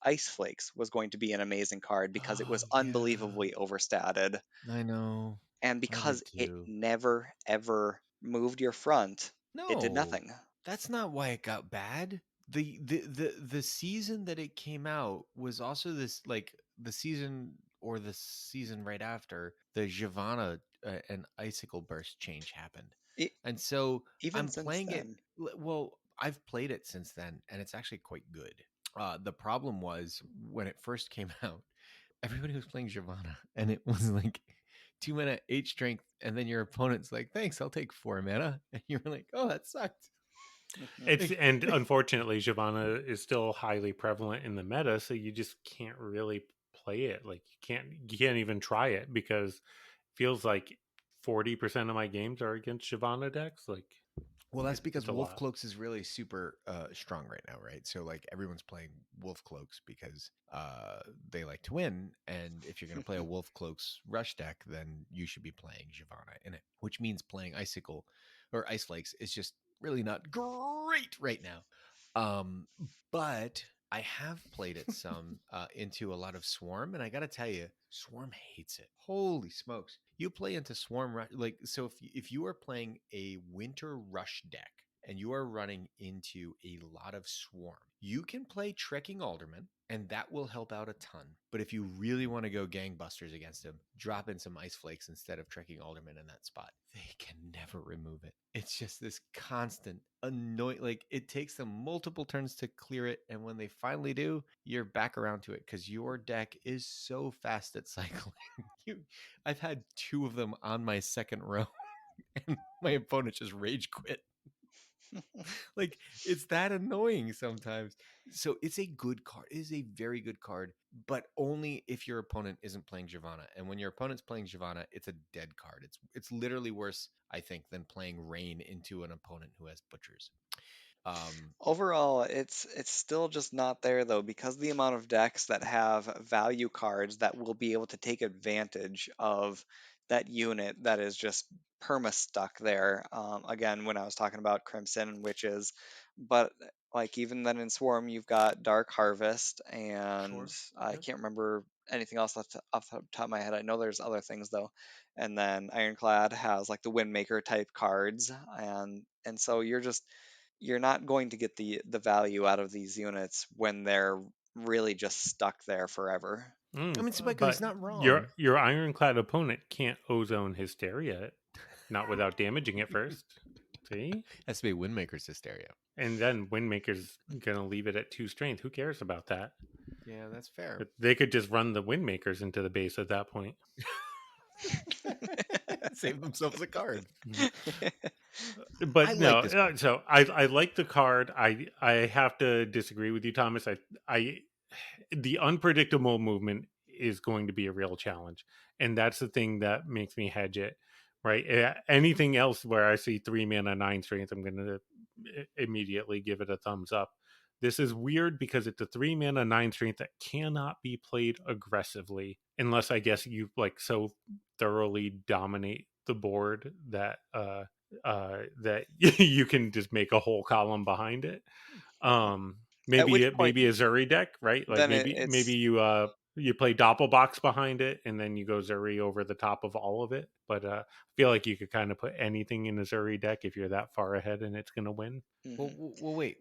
Ice Flakes was going to be an amazing card because it Oh was yeah, unbelievably overstated, I know. and I because did it too. never ever moved your front, it did No, nothing. that's not why it got bad. The season that it came out was also this, like the season or the season right after the Giovanna and Icicle Burst change happened. E- And so Even I'm since playing it. then, Well, I've played it since then, and it's actually quite good. The problem was when it first came out, everybody was playing Giovanna, and it was like 2 mana, 8 strength, and then your opponent's like, "Thanks, I'll take 4 mana," and you were like, "Oh, that sucked." mhm. It's Like, and unfortunately, Shyvana is still highly prevalent in the meta, so you just can't really play it. Like you can't even try it because it feels like 40% of my games are against Shyvana decks. Like Well, that's because it's a Wolf lot. Cloaks is really super strong right now, right? So like everyone's playing Wolf Cloaks because they like to win, and if you're going to play a Wolf Cloaks rush deck, then you should be playing Giovanna in it, which means playing Icicle or Ice Flakes is just really not great right now. Um, but I have played it some into a lot of Swarm, and I got to tell you, Swarm hates it. Holy smokes! You play into Swarm like so. If you are playing a Winter Rush deck and you are running into a lot of Swarm, you can play Trekking Alderman, and that will help out a ton. But if you really want to go gangbusters against him, drop in some Ice Flakes instead of Trekking Alderman in that spot. They can never remove it. It's just this constant annoying. Like it takes them multiple turns to clear it, and when they finally do, you're back around to it because your deck is so fast at cycling. you, I've had two of them on my second row, and my opponent just rage quit. Like it's that annoying sometimes. So it's a good card. It is a very good card, but only if your opponent isn't playing Giovanna. And when your opponent's playing Giovanna, it's a dead card. It's literally worse, I think, than playing Rain into an opponent who has butchers. Um, Overall, it's still just not there though, because the amount of decks that have value cards that will be able to take advantage of that unit that is just perma stuck there. Again, when I was talking about Crimson and Witches, but like even then in Swarm, you've got Dark Harvest, and sure. I Yeah. can't remember anything else off the top of my head. I know there's other things though. And then Ironclad has like the Windmaker type cards, and so you're not going to get the value out of these units when they're really just stuck there forever. I mean, Spiko, he's But not wrong. your ironclad opponent can't ozone Hysteria, not without damaging it first. See? Has to be Windmaker's Hysteria. And then Windmaker's gonna leave it at 2 strength. Who cares about that? Yeah, that's fair. But they could just run the Windmakers into the base at that point. Save themselves a card. I But like no, this card. so I like the card. I have to disagree with you, Thomas. I the unpredictable movement is going to be a real challenge, and that's the thing that makes me hedge it. Right? Anything else where I see 3 mana 9 strength, I'm going to immediately give it a thumbs up. This is weird because it's a 3 mana 9 strength that cannot be played aggressively unless I guess you like so thoroughly dominate the board that that you can just make a whole column behind it. Um, At which point, maybe a Zuri deck, right? Like then maybe it's you play Doppelbox behind it, and then you go Zuri over the top of all of it. But I feel like you could kind of put anything in a Zuri deck if you're that far ahead, and it's going to win. Well, mhm. wait.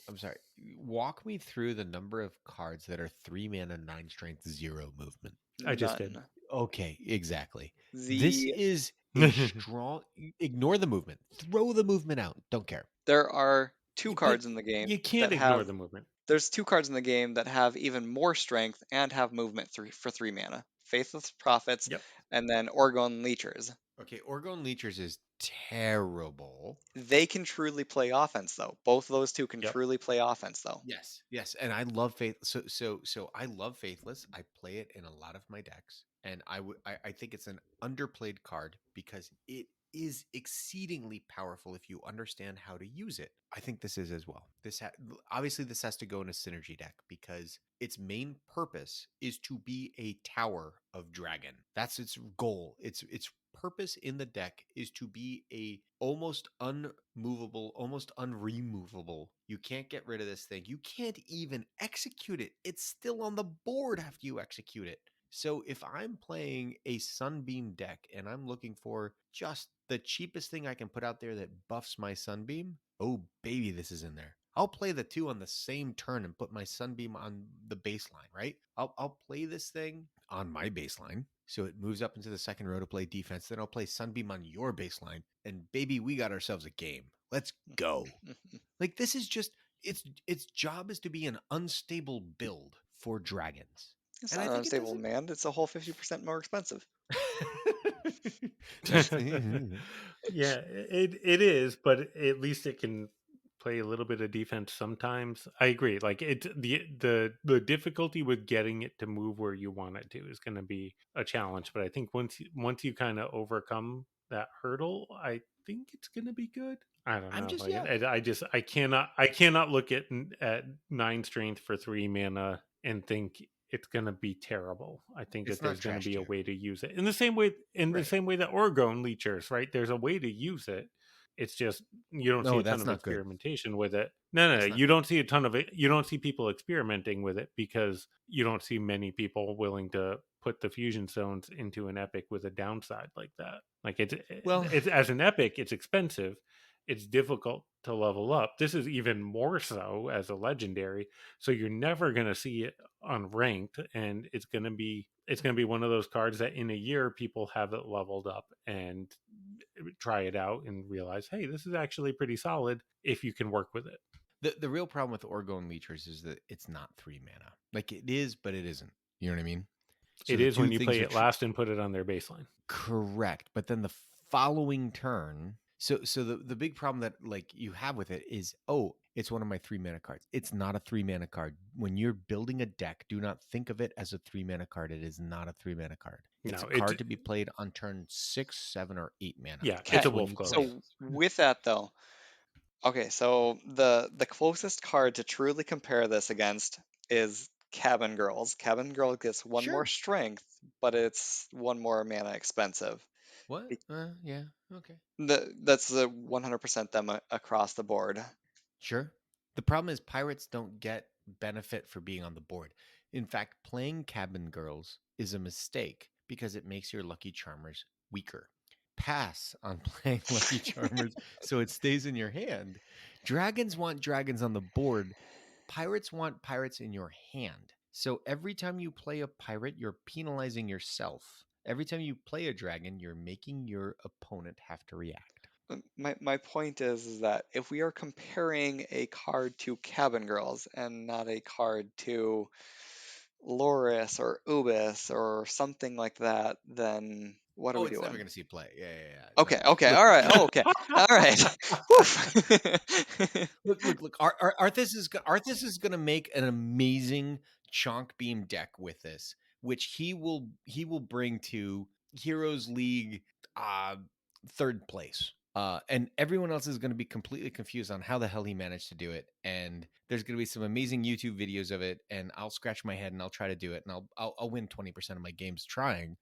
I'm sorry. Walk me through the number of cards that are 3 mana, 9 strength, 0 movement. I just did. None. Okay, exactly. This The is a strong. Ignore the movement. Throw the movement out. Don't care. There are two But cards in the game You that can't ignore have the movement. there's two cards in the game that have even more strength and have movement for 3 mana. Faithless Prophets Yep. and then Orgon Leechers. okay, Orgone Leechers is terrible. They can truly play offense though. Both of those two can Yep. truly play offense though. Yes, and I love Faith. So I love Faithless. I play it in a lot of my decks, and I think it's an underplayed card because it is exceedingly powerful if you understand how to use it. I think this is as well. Obviously this has to go in a synergy deck because its main purpose is to be a tower of dragon. That's its goal. Its purpose in the deck is to be a almost unmovable, almost unremovable. You can't get rid of this thing. You can't even execute it. It's still on the board after you execute it. So if I'm playing a Sunbeam deck and I'm looking for just the cheapest thing I can put out there that buffs my Sunbeam, oh baby, this is in there. I'll play the two on the same turn and put my Sunbeam on the baseline, right? I'll play this thing on my baseline. So it moves up into the second row to play defense. Then I'll play Sunbeam on your baseline. And baby, we got ourselves a game. Let's go. Like this is just its job is to be an unstable build for dragons. It's And not I an think it does unstable it. man. It's a whole 50% more expensive. Just Yeah, it is, but at least it can play a little bit of defense sometimes. I agree. Like the difficulty with getting it to move where you want it to is going to be a challenge. But I think once you kind of overcome that hurdle, I think it's going to be good. I don't I'm know. just Like yeah. I cannot look at 9 strength for 3 mana and think it's going to be terrible. I think It's that not there's going to trash be a tier. way to use it in the same way Right. that Orgone leechers, right? There's a way to use it. It's just you don't see No, a ton that's of not good. experimentation with it. No, That's not you good. don't see a ton of it. You don't see people experimenting with it because you don't see many people willing to put the fusion zones into an epic with a downside like that. Like Well, it's as an epic, it's expensive. It's difficult to level up. This is even more so as a legendary. So you're never going to see it unranked, and it's going to be one of those cards that in a year people have it leveled up and try it out and realize, hey, this is actually pretty solid if you can work with it. the real problem with Orgone Leechers is that it's not 3 mana. Like it is, but it isn't. You know what I mean? So It the is two when you things play are it last and put it on their baseline. correct, but then the following turn. So the big problem that like you have with it is, oh, it's one of my 3 mana cards. It's not a 3 mana card. When you're building a deck, do not think of it as a 3 mana card. It is not a 3 mana card. It's No, a it's card to be played on turn 6, 7, or 8 mana. yeah, it's Okay, a That's when wolf you play close. it. so with that though, okay, so the closest card to truly compare this against is Cabin Girls. Cabin Girl gets one more Sure. strength, but it's one more mana expensive. What? Yeah. Okay. That's the 100% them across the board. Sure. The problem is pirates don't get benefit for being on the board. In fact, playing Cabin Girls is a mistake because it makes your Lucky Charmers weaker. Pass on playing Lucky Charmers so it stays in your hand. Dragons want dragons on the board. Pirates want pirates in your hand. So every time you play a pirate, you're penalizing yourself. Every time you play a dragon, you're making your opponent have to react. My point is that if we are comparing a card to Cabin Girls and not a card to Loris or Ubis or something like that, then what are Oh, we it's never doing? going to see play. Yeah. No, Okay, okay, look, all right, oh, okay, all right. Woof. look. Arthas is going to make an amazing chonk beam deck with this, which he will bring to Heroes League uh, third place. And everyone else is going to be completely confused on how the hell he managed to do it. And there's going to be some amazing YouTube videos of it. And I'll scratch my head and I'll try to do it. And I'll win 20% of my games trying.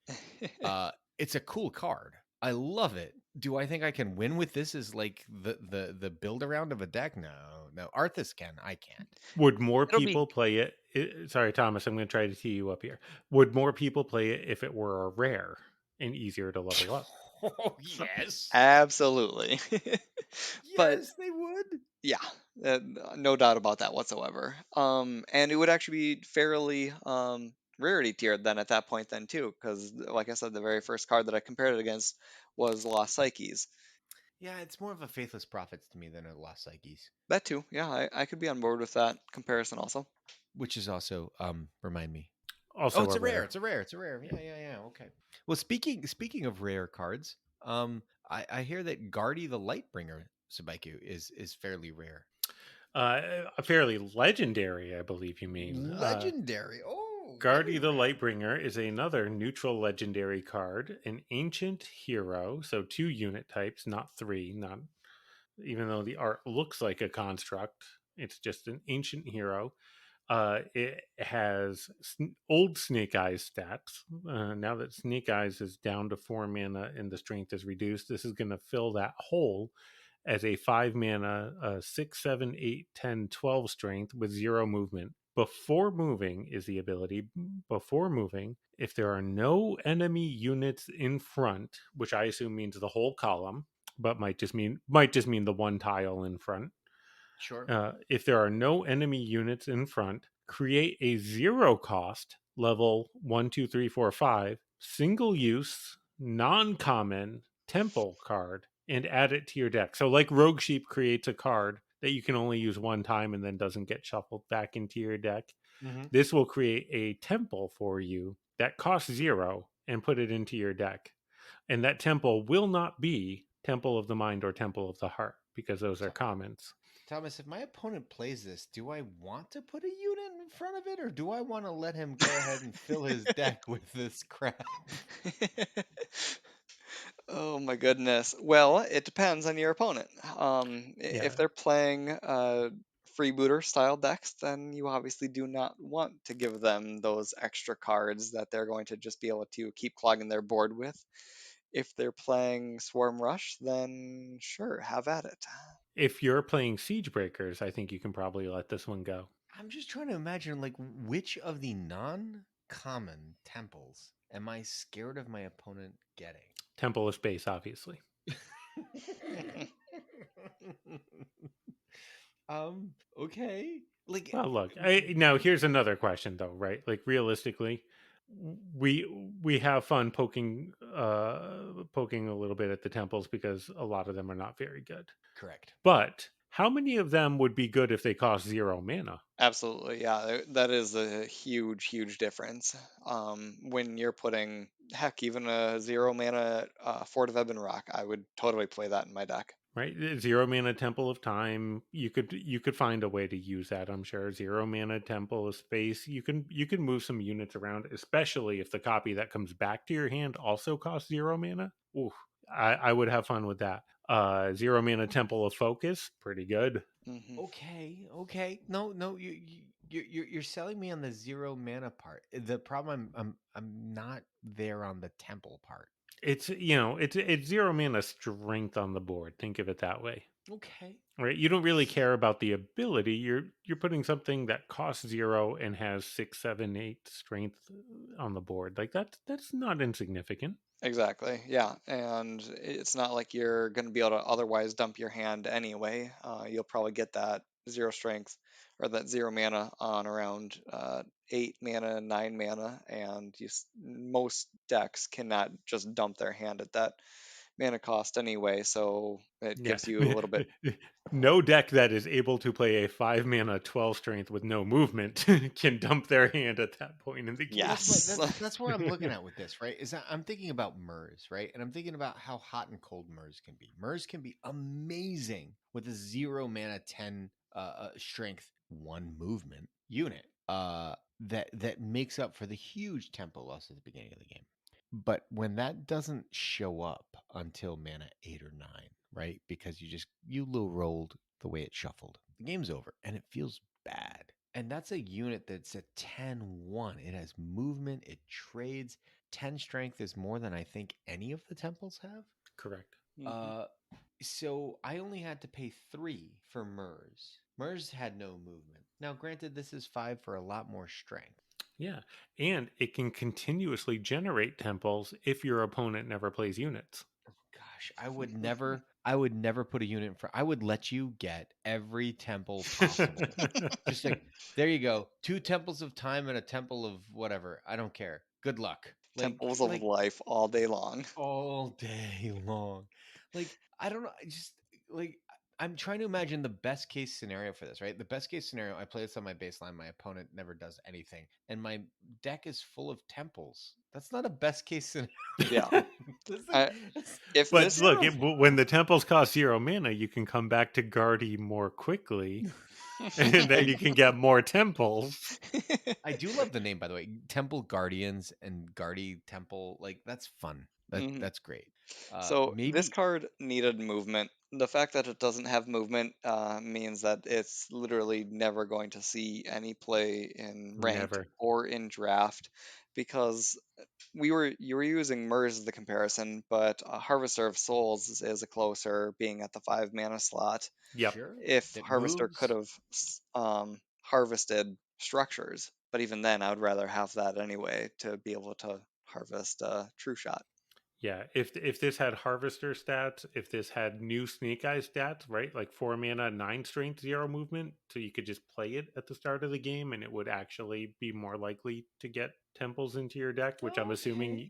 It's a cool card. I love it. Do I think I can win with this as like the build around of a deck? No. Arthas can. I can't. Would more It'll be people play it? Sorry, Thomas, I'm going to try to tee you up here. Would more people play it if it were a rare and easier to level up? Oh yes, absolutely. But yes, they would. yeah, no doubt about that whatsoever. And it would actually be fairly rarity tiered then at that point then too, because like I said, the very first card that I compared it against was Lost Psyches. Yeah, it's more of a Faithless Prophets to me than a Lost Psyches, That too, yeah, I could be on board with that comparison also. which is also remind me. Oh, Also it's a a rare. rare. It's a rare. It's a rare. Yeah. Okay. Well, speaking of rare cards, I hear that Guardy the Lightbringer Sabaiku is fairly rare. A fairly legendary, I believe you mean. Legendary. Oh, Guardy very the rare. Lightbringer is another neutral legendary card, an ancient hero, so 2 unit types, not 3, not even though the art looks like a construct, it's just an ancient hero. It has old Snake Eyes stats. Now that Snake Eyes is down to 4 mana and the strength is reduced, this is going to fill that hole as a 5 mana, 6, 7, 8, 10, 12 strength with 0 movement. Before moving is the ability. Before moving, if there are no enemy units in front, which I assume means the whole column, but might just mean the one tile in front. Sure. If there are no enemy units in front, create a 0 cost level 1, 2, 3, 4, 5 single use non-common temple card and add it to your deck. So like Rogue Sheep creates a card that you can only use one time and then doesn't get shuffled back into your deck. Mm-hmm. This will create a temple for you that costs 0 and put it into your deck. And that temple will not be Temple of the Mind or Temple of the Heart because those are commons. Thomas, if my opponent plays this, do I want to put a unit in front of it, or do I want to let him go ahead and fill his deck with this crap? Oh my goodness. Well, it depends on your opponent. If Yeah, they're playing freebooter style decks, then you obviously do not want to give them those extra cards that they're going to just be able to keep clogging their board with. If they're playing Swarm Rush, then sure, have at it. if you're playing Siege Breakers, I think you can probably let this one go. I'm just trying to imagine, like, which of the non-common temples am I scared of my opponent getting? Temple of Space, obviously. Okay. Like, Well, look, now here's another question though, right? Like realistically, we we have fun poking a little bit at the temples because a lot of them are not very good. correct. But how many of them would be good if they cost 0 mana? Absolutely, yeah. That is a huge, huge difference. When you're putting, heck, even a 0 mana Fort of Ebon Rock, I would totally play that in my deck. Right? 0 mana Temple of Time. You could find a way to use that, I'm sure. 0 mana Temple of Space. You can move some units around, especially if the copy that comes back to your hand also costs 0 mana. Ooh, I would have fun with that. 0 mana Temple of Focus, pretty good. Hmm. Okay. No, no, you're selling me on the 0 mana part. The problem, I'm not there on the temple part. It's 0 mana strength on the board. Think of it that way. Okay. Right? You don't really care about the ability. You're putting something that costs 0 and has 6, 7, 8 strength on the board. Like that's not insignificant. Exactly, yeah. And it's not like you're going to be able to otherwise dump your hand anyway. You'll probably get that zero strength or that 0 mana on around 8 mana, 9 mana, and most decks cannot just dump their hand at that mana cost anyway, so it Yeah. gives you a little bit. No deck that is able to play a 5 mana 12 strength with no movement can dump their hand at that point in the Well, game. Yes. that's where I'm looking at with this, right? I'm thinking about MERS, right? And I'm thinking about how hot and cold MERS can be. MERS can be amazing with a 0 mana 10 strength 1 movement unit. That makes up for the huge tempo loss at the beginning of the game. But when that doesn't show up until mana 8 or 9, right? Because you low rolled the way it shuffled, the game's over and it feels bad. And that's a unit that's a 10-1. It has movement, it trades. 10 strength is more than I think any of the temples have. Correct. Mhm. Uh, so I only had to pay 3 for MERS. MERS had no movement. Now, granted, this is 5 for a lot more strength. Yeah. And it can continuously generate temples if your opponent never plays units. Gosh, I would never put a unit in front. I would let you get every temple possible. Just like, there you go. 2 temples of time and a temple of whatever. I don't care. Good luck. Temples of Like life all day long. all day long. Like, I don't know. I just like I'm trying to imagine the best case scenario for this, right? The best case scenario, I play this on my baseline, my opponent never does anything, and my deck is full of temples. That's not a best case scenario. Yeah. That's like I, if But this look, terrible. when the temples cost 0 mana, you can come back to Guardy more quickly, and then you can get more temples. I do love the name, by the way. Temple Guardians and Guardy Temple. Like, that's fun. Mhm. That's great. So this Maybe card needed movement. The fact that it doesn't have movement means that it's literally never going to see any play in ranked Never. or in draft, because you were using MERS as the comparison, but Harvester of Souls is a closer, being at the 5 mana slot. Yep. sure If that Harvester could moves. have harvested structures, but even then, I would rather have that anyway to be able to harvest True Shot. Yeah. If this had Harvester stats, if this had new Snake Eye stats, right? Like 4 mana, 9 strength, 0 movement, so you could just play it at the start of the game, and it would actually be more likely to get temples into your deck. Which Okay.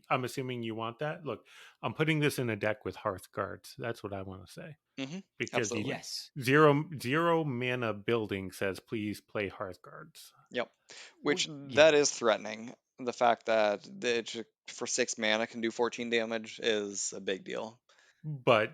I'm assuming you want that. Look, I'm putting this in a deck with Hearth guards. That's what I want to say. Hmm. Because the Absolutely. Yes. zero mana building says please play Hearth guards. Yep. Well, Which yeah. that is threatening. The fact that for 6 mana can do 14 damage is a big deal. But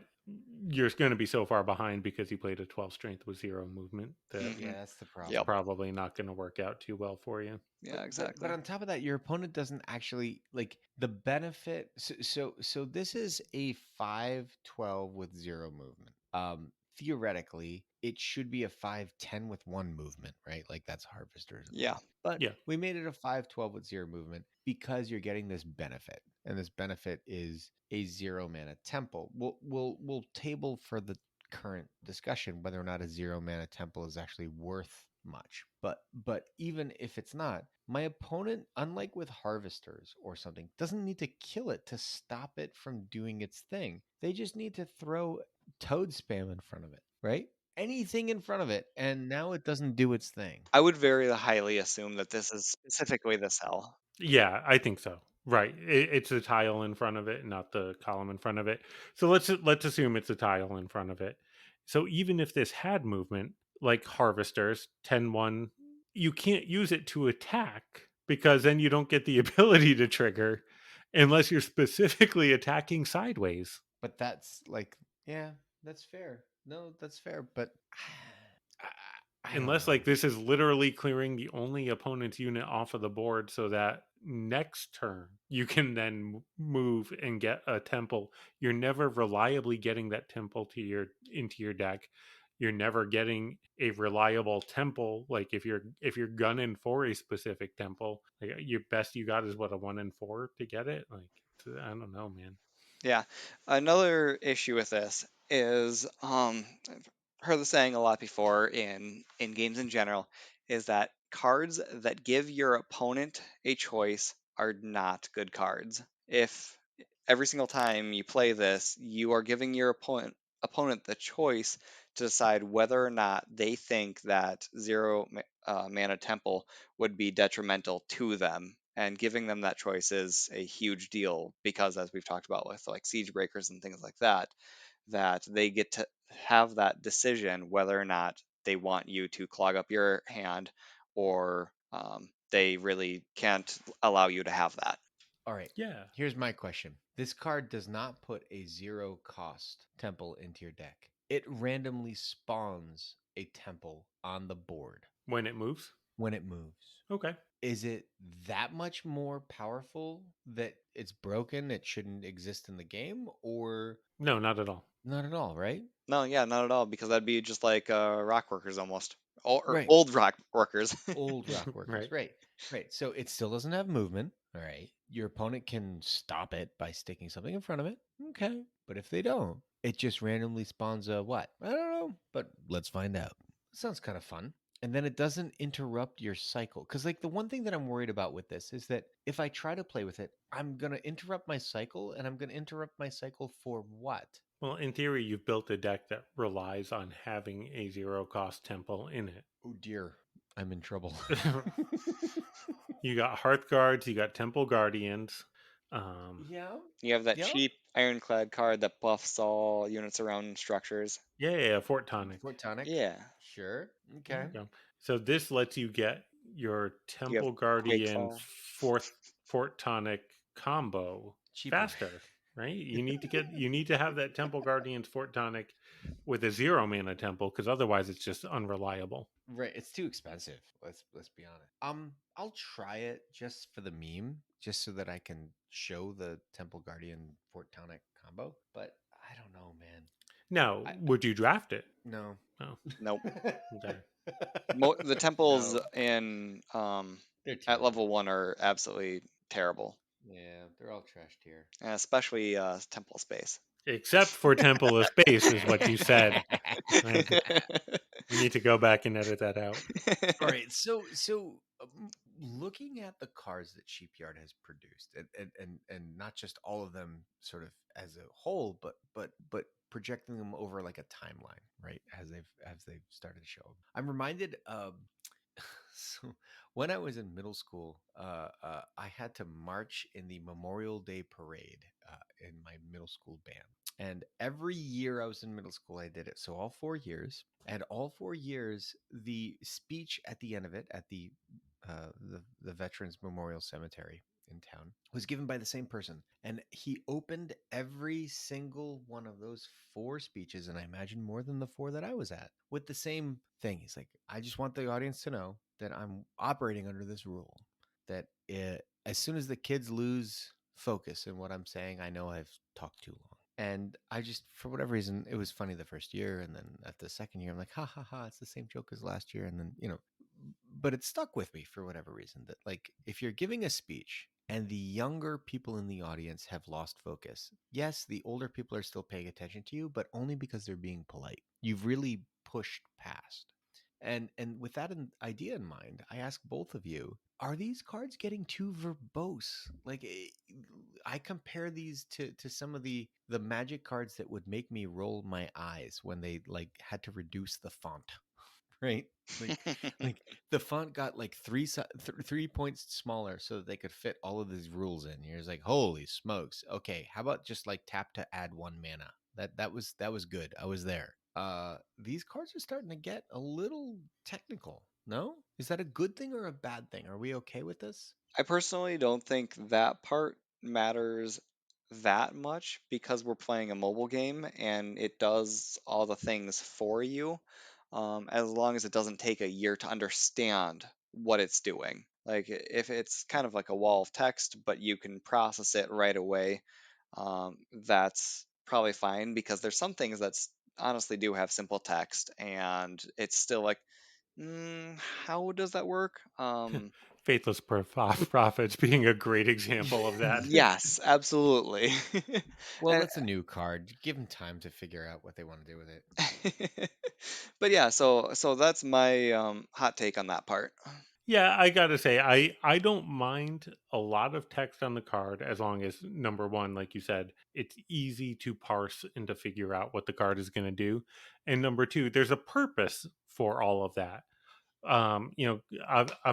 you're going to be so far behind because you played a 12 strength with 0 movement that Hmm. Yeah, that's the it's Yep. problem. probably not going to work out too well for you. Yeah, But exactly. on top of that, your opponent doesn't actually like the benefit. So this is a 5-12 with 0 movement. Theoretically, it should be a 5-10 with 1 movement, right? Like that's harvesters and Yeah. stuff. But Yeah. we made it a 5-12 with 0 movement because you're getting this benefit, and this benefit is a 0 mana temple. We'll table for the current discussion whether or not a 0 mana temple is actually worth much. But even if it's not, my opponent, unlike with harvesters or something, doesn't need to kill it to stop it from doing its thing. They just need to throw toad spam in front of it, right? Anything in front of it, and now it doesn't do its thing. I would very highly assume that this is specifically the cell. Yeah, I think so. Right. It's the tile in front of it, not the column in front of it. So let's assume it's a tile in front of it. So even if this had movement, like harvesters, 10-1, you can't use it to attack because then you don't get the ability to trigger unless you're specifically attacking sideways. But that's like, yeah, that's fair. No, that's fair. But I don't Unless know. like this is literally clearing the only opponent's unit off of the board so that next turn you can then move and get a temple. You're never reliably getting that temple to your into your deck. You're never getting a reliable temple. Like if you're gunning for a specific temple, like your best you got is what, a 1 in 4 to get it. Like I don't know, man. Yeah. Another issue with this is I've heard the saying a lot before in games in general, is that cards that give your opponent a choice are not good cards. If every single time you play this, you are giving your opponent the choice to decide whether or not they think that mana temple would be detrimental to them. And giving them that choice is a huge deal because, as we've talked about with like siege breakers and things like that, that they get to have that decision whether or not they want you to clog up your hand or they really can't allow you to have that. All right. Yeah. Here's my question. This card does not put a 0 cost temple into your deck. It randomly spawns a temple on the board When it moves. when it moves. Okay. Is it that much more powerful that it's broken, it shouldn't exist in the game, or No, not at all. not at all, right? No, yeah, not at all, because that'd be just like rock workers almost, or Right. old rock workers. Old rock workers. Right. Right. Right. So it still doesn't have movement. All right. Your opponent can stop it by sticking something in front of it. Okay. But if they don't, it just randomly spawns a what? I don't know. But let's find out. Sounds kind of fun. And then it doesn't interrupt your cycle. Because, like, the one thing that I'm worried about with this is that if I try to play with it, I'm going to interrupt my cycle. And I'm going to interrupt my cycle for what? Well, in theory, you've built a deck that relies on having a 0 cost temple in it. Oh, dear. I'm in trouble. You got Hearthguards, you got Temple Guardians. Yeah. You have that Yeah. cheap ironclad card that buffs all units around structures. Yeah, Fort Tonic. Fort Tonic. Yeah, Sure. There Okay. you go. So this lets you get your you have Temple Guardian Quakefall. fourth Fort Tonic combo Cheaper. faster, right? You need to have that Temple Guardian's Fort Tonic with a 0 mana temple because otherwise it's just unreliable. Right, it's too expensive. Let's be honest. I'll try it just for the meme, just so that I can show the Temple Guardian Fort Tonic combo. But I don't know, man. Now, I would you draft it? no. Oh, Nope. okay. The temples No, in they're at level terrible. 1 are absolutely terrible, Yeah, they're all trashed here. and especially Temple Space. Except for Temple of Space, is what you said. We need to go back and edit that out. All right, so looking at the cards that Sheepyard has produced, and not just all of them sort of as a whole, but projecting them over like a timeline, right? As they've started to show. I'm reminded of so when I was in middle school, I had to march in the Memorial Day parade in my middle school band. And every year I was in middle school, I did it. So all 4 years, and all 4 years, the speech at the end of it, at the Veterans Memorial Cemetery in town was given by the same person. And he opened every single one of those 4 speeches, and I imagine more than the 4 that I was at, with the same thing. He's like, I just want the audience to know that I'm operating under this rule that as soon as the kids lose focus in what I'm saying, I know I've talked too long. And I just, for whatever reason, it was funny the first year. And then at the second year, I'm like, ha ha ha, it's the same joke as last year. And then, but it stuck with me for whatever reason that, like, if you're giving a speech and the younger people in the audience have lost focus, yes, the older people are still paying attention to you, but only because they're being polite. You've really pushed past. And with that idea in mind, I ask both of you, are these cards getting too verbose? Like, I compare these to some of the magic cards that would make me roll my eyes when they like had to reduce the font, right? Like like the font got like 3 points smaller so that they could fit all of these rules in. You're just like, holy smokes. Okay, how about just like tap to add 1 mana? That was good. I was there. These cards are starting to get a little technical. No? Is that a good thing or a bad thing? Are we okay with this? I personally don't think that part matters that much because we're playing a mobile game and it does all the things for you, as long as it doesn't take a year to understand what it's doing. Like if it's kind of like a wall of text, but you can process it right away, that's probably fine because there's some things that's honestly do have simple text and it's still like, how does that work? Faithless prophets being a great example of that. Yes, absolutely. Well, And that's a new card. Give them time to figure out what they want to do with it. but yeah, so that's my hot take on that part. Yeah, I gotta say, I don't mind a lot of text on the card as long as, number one, like you said, it's easy to parse and to figure out what the card is going to do, and number two, there's a purpose for all of that. I'm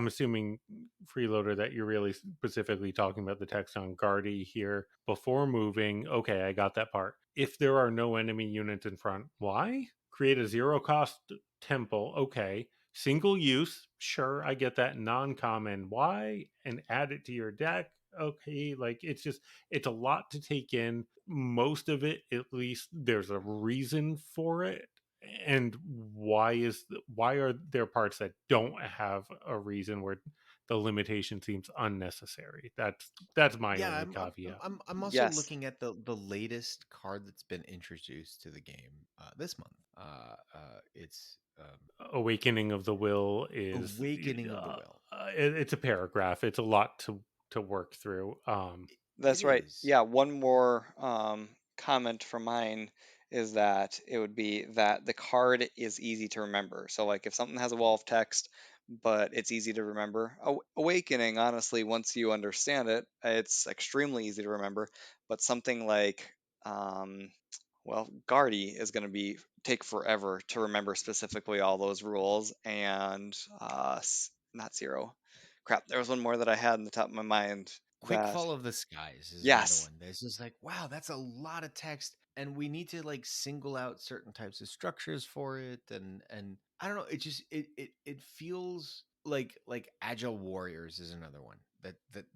assuming, freeloader, that you're really specifically talking about the text on Guardy here before moving. Okay, I got that part. If there are no enemy units in front, why create a zero cost temple? Okay, single use, sure, I get that. Non-common, why? And add it to your deck. Okay, like it's a lot to take in. Most of it, at least, there's a reason for it. And why are there parts that don't have a reason where the limitation seems unnecessary? That's my Yeah, only I'm I'm caveat. I'm I'm also Yes, looking at the latest card that's been introduced to the game this month. It's Awakening of the Will is Awakening of the Will. it's a paragraph. It's a lot to work through. It that's right. is. Yeah, one more comment from mine is that it would be that the card is easy to remember. So like if something has a wall of text, but it's easy to remember. Awakening, honestly, once you understand it, it's extremely easy to remember. But something like um, well, Guardy is going to be take forever to remember specifically all those rules, and not zero. Crap, there was one more that I had in the top of my mind Quick that Fall of the Skies is another yes, one. There's just like, wow, that's a lot of text, and we need to like single out certain types of structures for it, and I don't know. It just it feels like Agile Warriors is another one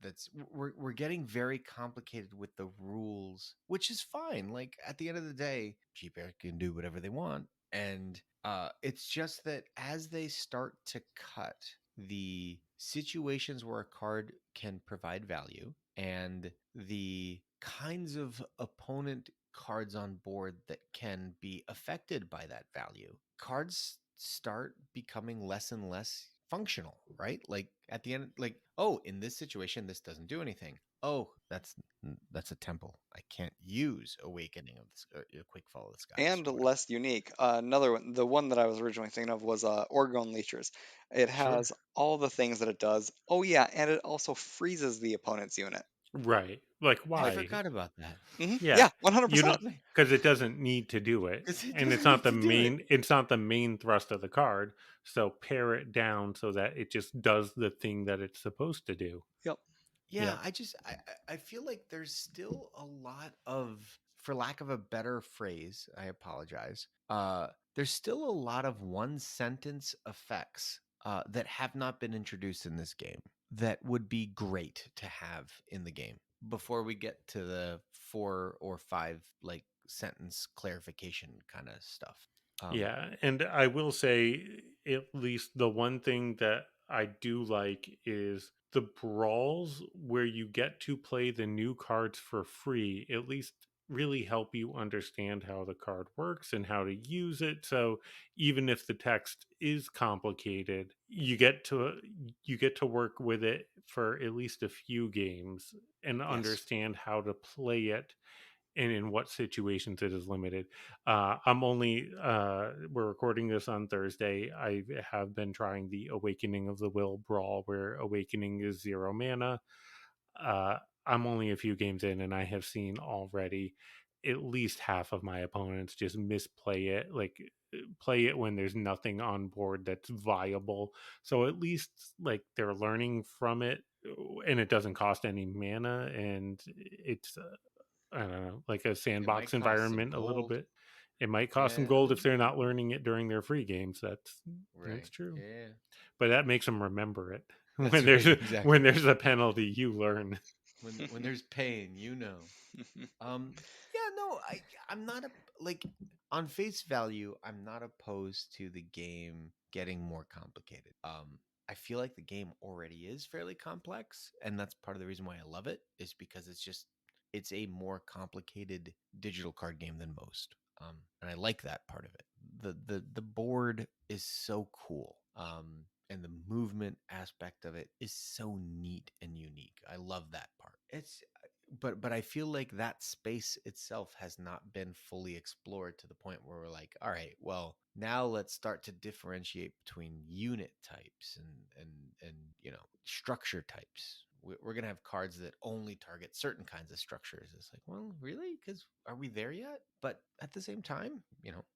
that's we're getting very complicated with the rules, which is fine. Like at the end of the day, people can do whatever they want, and it's just that as they start to cut the situations where a card can provide value and the kinds of opponent cards on board that can be affected by that value, cards start becoming less and less functional, right? Like at the end, like, oh, in this situation, this doesn't do anything. Oh, that's a temple. I can't use Awakening of the Quick Fall of the Skies and or whatever. less unique. Another one, the one that I was originally thinking of was Orgone Leechers. It Sure. has all the things that it does. Oh yeah, and it also freezes the opponent's unit. right. Like I Like, why? forgot about that. Yeah. yeah, one hundred You percent. don't, because it doesn't need to do it. Because it And doesn't need to do it. it's not the main thrust of the card. So pare it down so that it just does the thing that it's supposed to do. Yep. Yeah, Yeah. I feel like there's still a lot of, for lack of a better phrase, I apologize. There's still a lot of one sentence effects that have not been introduced in this game. that would be great to have in the game before we get to the 4 or 5 like sentence clarification kind of stuff. Yeah, and I will say, at least the one thing that I do like is the brawls where you get to play the new cards for free, at least really help you understand how the card works and how to use it. So even if the text is complicated, you get to work with it for at least a few games and Yes. understand how to play it and in what situations it is limited. I'm only we're recording this on Thursday. I have been trying the Awakening of the Will Brawl, where Awakening is 0 mana. Uh, I'm only a few games in, and I have seen already at least half of my opponents just misplay it, like play it when there's nothing on board that's viable. So at least like they're learning from it, and it doesn't cost any mana, and it's I don't know, like a It might sandbox cost some environment a little gold. bit. It might cost some Yeah. gold if they're not learning it during their free games. That's Right. true, Yeah. but that makes them remember it. That's right. When Exactly. there's a penalty, you learn. When there's pain, you know. Um, yeah, no, I'm not a like on face value, I'm not opposed to the game getting more complicated. I feel like the game already is fairly complex, and that's part of the reason why I love it, is because it's a more complicated digital card game than most. And I like that part of it. The board is so cool. And the movement aspect of it is so neat and unique. I love that part. It's but I feel like that space itself has not been fully explored to the point where we're like, all right, well, now let's start to differentiate between unit types and structure types. We're gonna have cards that only target certain kinds of structures. It's like, well, really? Because are we there yet? But at the same time,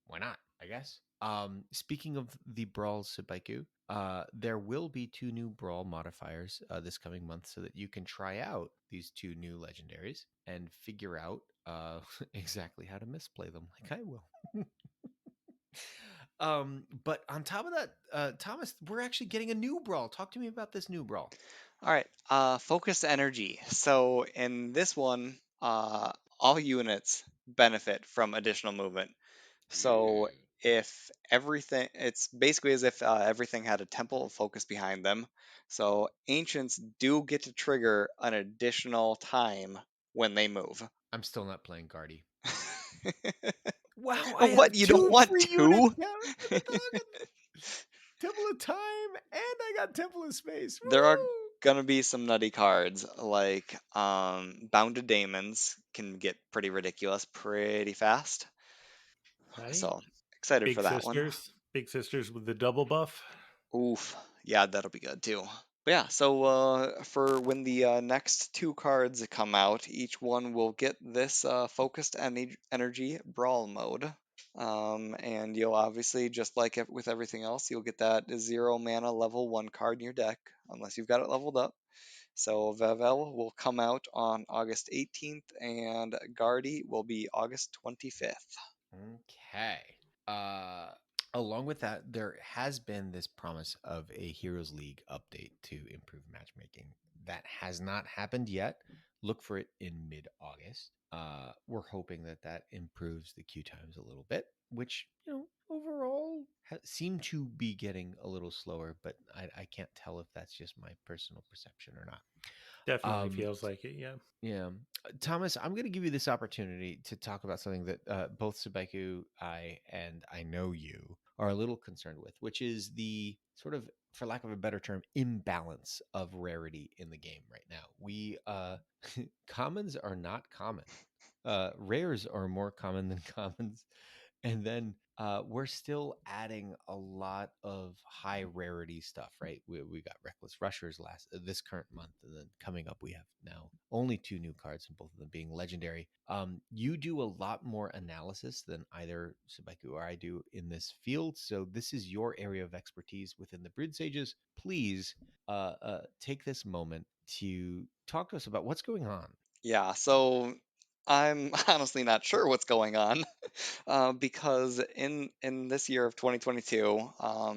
why not? I guess. Speaking of the Brawl Subaiku, there will be 2 new Brawl modifiers this coming month so that you can try out these 2 new legendaries and figure out exactly how to misplay them like I will. But on top of that, Thomas, we're actually getting a new Brawl. Talk to me about this new Brawl. All right, focus energy. So in this one, all units benefit from additional movement. So Ooh. if everything, it's basically as if everything had a temple of focus behind them. So ancients do get to trigger an additional time when they move. I'm still not playing Guardy. Wow, I What, have you don't two want free units two? now. What are you talking? Temple of Time, and I got Temple of Space. There are Woo! gonna be some nutty cards like Bounded Daemons can get pretty ridiculous pretty fast. Right? So excited for that one. Big sisters with the double buff. Oof. Yeah, that'll be good too. But yeah, so for when the next 2 cards come out, each one will get this focused energy brawl mode. And you'll obviously, just like with everything else, you'll get that 0 mana level 1 card in your deck, unless you've got it leveled up. So Vavel will come out on August 18th, and Guardy will be August 25th. Okay. Uh, Along with that, there has been this promise of a Heroes League update to improve matchmaking. That has not happened yet. Look for it in mid-August. We're hoping that that improves the queue times a little bit, which overall seem to be getting a little slower. But I can't tell if that's just my personal perception or not. Definitely Um, feels like it. Yeah. yeah. Thomas, I'm going to give you this opportunity to talk about something that both Subeku, and I know you are a little concerned with, which is the sort of, for lack of a better term, imbalance of rarity in the game right now. Commons are not common. Rares are more common than commons. And then we're still adding a lot of high rarity stuff, right? We got Reckless Rushers this current month, and then coming up we have now only 2 new cards, and both of them being legendary. You do a lot more analysis than either Subeku or I do in this field, so this is your area of expertise within the Brood Sages. Please take this moment to talk to us about what's going on. Yeah, so I'm honestly not sure what's going on. Because in this year of 2022,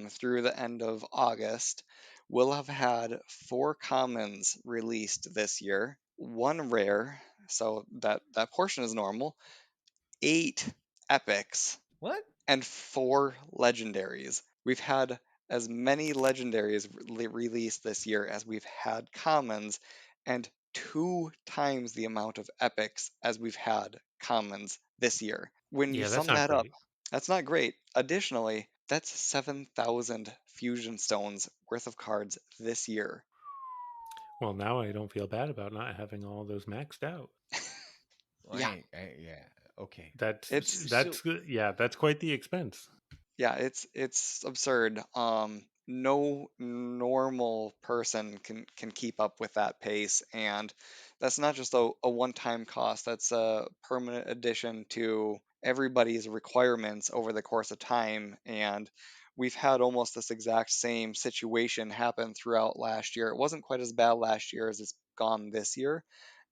through the end of August, we'll have had 4 commons released this year, 1 rare, so that portion is normal, 8 epics, What? and 4 legendaries. We've had as many legendaries released this year as we've had commons, and 2 times the amount of epics as we've had commons this year. When you Yeah, that's sum not that up, great. that's not great. Additionally, that's 7,000 fusion stones worth of cards this year. Well, now I don't feel bad about not having all those maxed out. Yeah, Yeah. Okay. That's it's So, yeah, that's quite the expense. yeah, it's absurd. No normal person can keep up with that pace, and that's not just a one-time cost. That's a permanent addition to everybody's requirements over the course of time. And we've had almost this exact same situation happen throughout last year. It wasn't quite as bad last year as it's gone this year,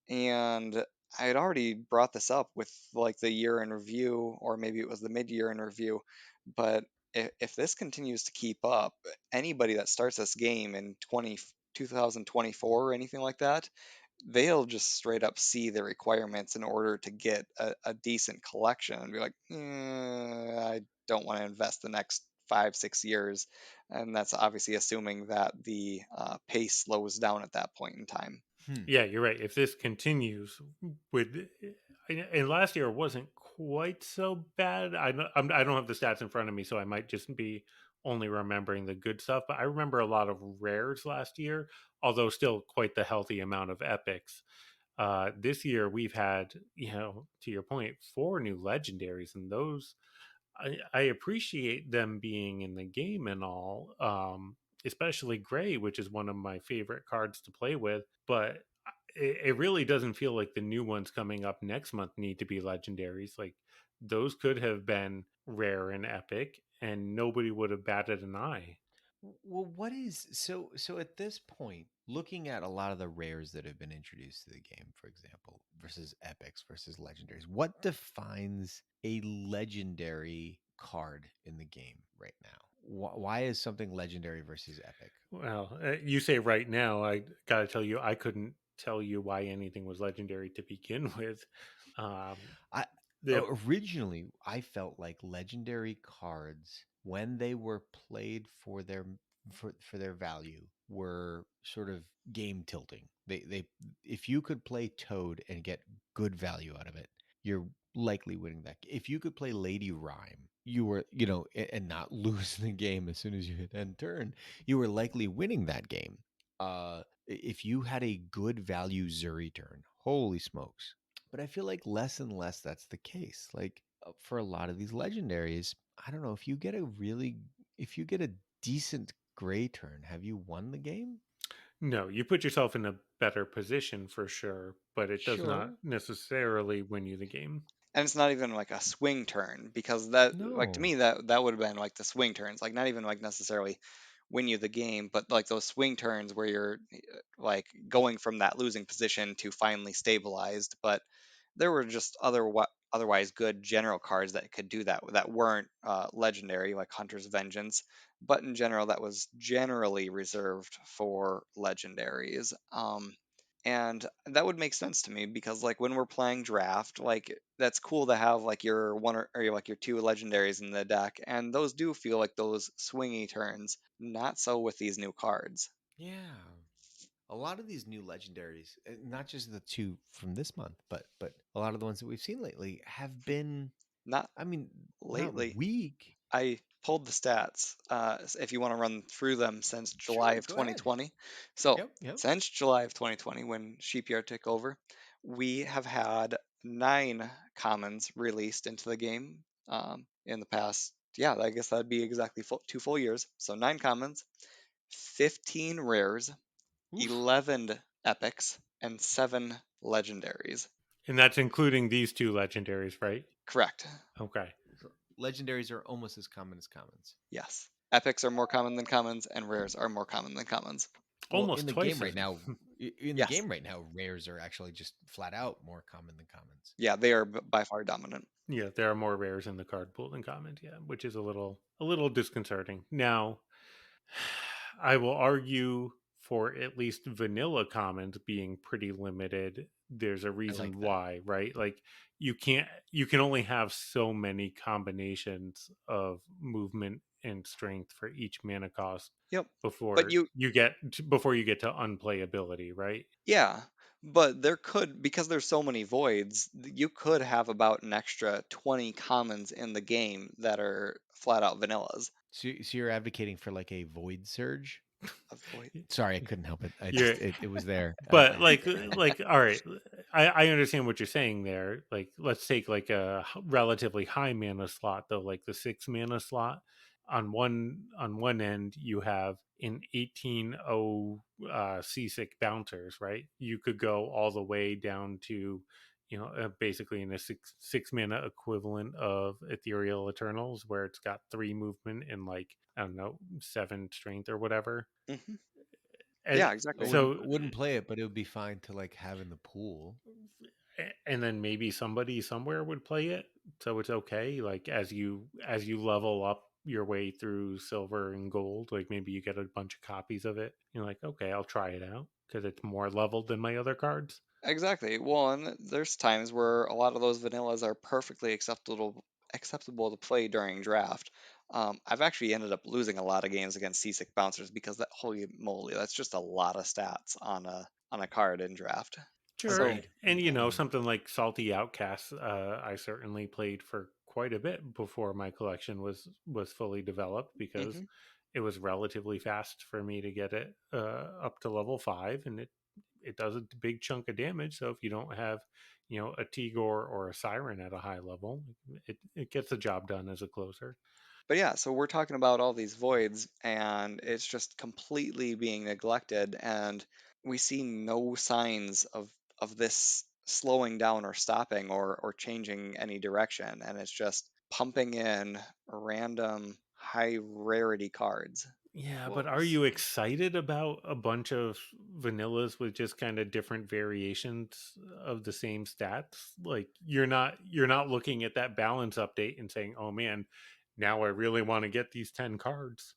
and I had already brought this up with like the year in review, or maybe it was the mid-year in review. But if this continues to keep up, anybody that starts this game in 2024 or anything like that, they'll just straight up see the requirements in order to get a decent collection and be like, I don't want to invest the next 5, 6 years. And that's obviously assuming that the pace slows down at that point in time. hmm. Yeah, you're right. If this continues with, and last year wasn't quite so bad. I don't have the stats in front of me, so I might just be only remembering the good stuff. But I remember a lot of rares last year, although still quite the healthy amount of epics. This year we've had, to your point, 4 new legendaries, and those I appreciate them being in the game and all, especially Gray, which is one of my favorite cards to play with. But it really doesn't feel like the new ones coming up next month need to be legendaries. Like those could have been rare and epic, and nobody would have batted an eye. Well, what is so at this point, looking at a lot of the rares that have been introduced to the game, for example, versus epics versus legendaries, what defines a legendary card in the game right now? Why is something legendary versus epic? Well, you say right now, I got to tell you, I couldn't tell you why anything was legendary to begin with. Um, I the originally I felt like legendary cards when they were played for their value were sort of game tilting. They if you could play Toad and get good value out of it, you're likely winning that. If you could play Lady Rhyme, you were, and not lose the game as soon as you hit end turn, you were likely winning that game. If you had a good value Zuri turn, holy smokes, but I feel like less and less that's the case. Like for a lot of these legendaries, I don't know if you get a decent gray turn, have you won the game? No, you put yourself in a better position for sure, but it does not Sure. necessarily win you the game. And it's not even like a swing turn, because that, like, to No. me, that would have been like the swing turns, like not even like necessarily win you the game, but like those swing turns where you're like going from that losing position to finally stabilized. But there were just otherwise good general cards that could do that, that weren't legendary, like Hunter's Vengeance. But in general, that was generally reserved for legendaries. And that would make sense to me, because like when we're playing draft, like that's cool to have like your one or like your 2 legendaries in the deck, and those do feel like those swingy turns. Not so with these new cards. Yeah. A lot of these new legendaries, not just the two from this month, but a lot of the ones that we've seen lately have been, Not I mean, not lately. weak. I pulled the stats, if you want to run through them, since July Sure, of go ahead. 2020. So, Yep. since July of 2020, when Sheepyard took over, we have had 9 commons released into the game, in the past. Yeah, I guess that'd be exactly 2 full years. So, 9 commons, 15 rares, Oof. 11 epics, and 7 legendaries. And that's including these 2 legendaries, right? Correct. Okay. So legendaries are almost as common as commons. Yes. Epics are more common than commons, and rares are more common than commons. Well, Almost twice as in the Yes. game right now, rares are actually just flat out more common than commons. Yeah, they are by far dominant. yeah, there are more rares in the card pool than common, yeah, which is a little disconcerting. Now, I will argue for at least vanilla commons being pretty limited. There's a I like reason that. why, right? Like you can only have so many combinations of movement and strength for each mana cost Yep. But before you, before you get to unplayability, right? yeah, but there could, because there's so many voids, you could have about an extra 20 commons in the game that are flat out vanillas. So you're advocating for like a void surge? A void. Sorry, I couldn't help it. I You're just it was there. I but had to. like all right, I understand what you're saying there. Like let's take like a relatively high mana slot though, like the 6 mana slot. On one end you have an 18-0 seasick bouncers, right? You could go all the way down to basically in a six mana equivalent of Ethereal Eternals, where it's got 3 movement and like I don't know 7 strength or whatever. Hmm. And Yeah, I exactly. wouldn't play it, but it would be fine to like have in the pool. and then maybe somebody somewhere would play it, so it's okay. Like as you level up your way through silver and gold, like maybe you get a bunch of copies of it. You're like, okay, I'll try it out because it's more leveled than my other cards. Exactly. Well, and there's times where a lot of those vanillas are perfectly acceptable to play during draft. I've actually ended up losing a lot of games against seasick bouncers because that holy moly, that's just a lot of stats on a card in draft. Sure, So, Agreed. and I mean, something like Salty Outcasts, I certainly played for quite a bit before my collection was fully developed because hmm. it was relatively fast for me to get it up to level 5, and it does a big chunk of damage. So if you don't have, a Tigor or a Siren at a high level, it gets the job done as a closer. But yeah, so we're talking about all these voids, and it's just completely being neglected, and we see no signs of this slowing down or stopping or changing any direction, and it's just pumping in random high rarity cards. Yeah, but well, are you excited about a bunch of vanillas with just kind of different variations of the same stats? Like you're not looking at that balance update and saying, "Oh man, now I really want to get these 10 cards."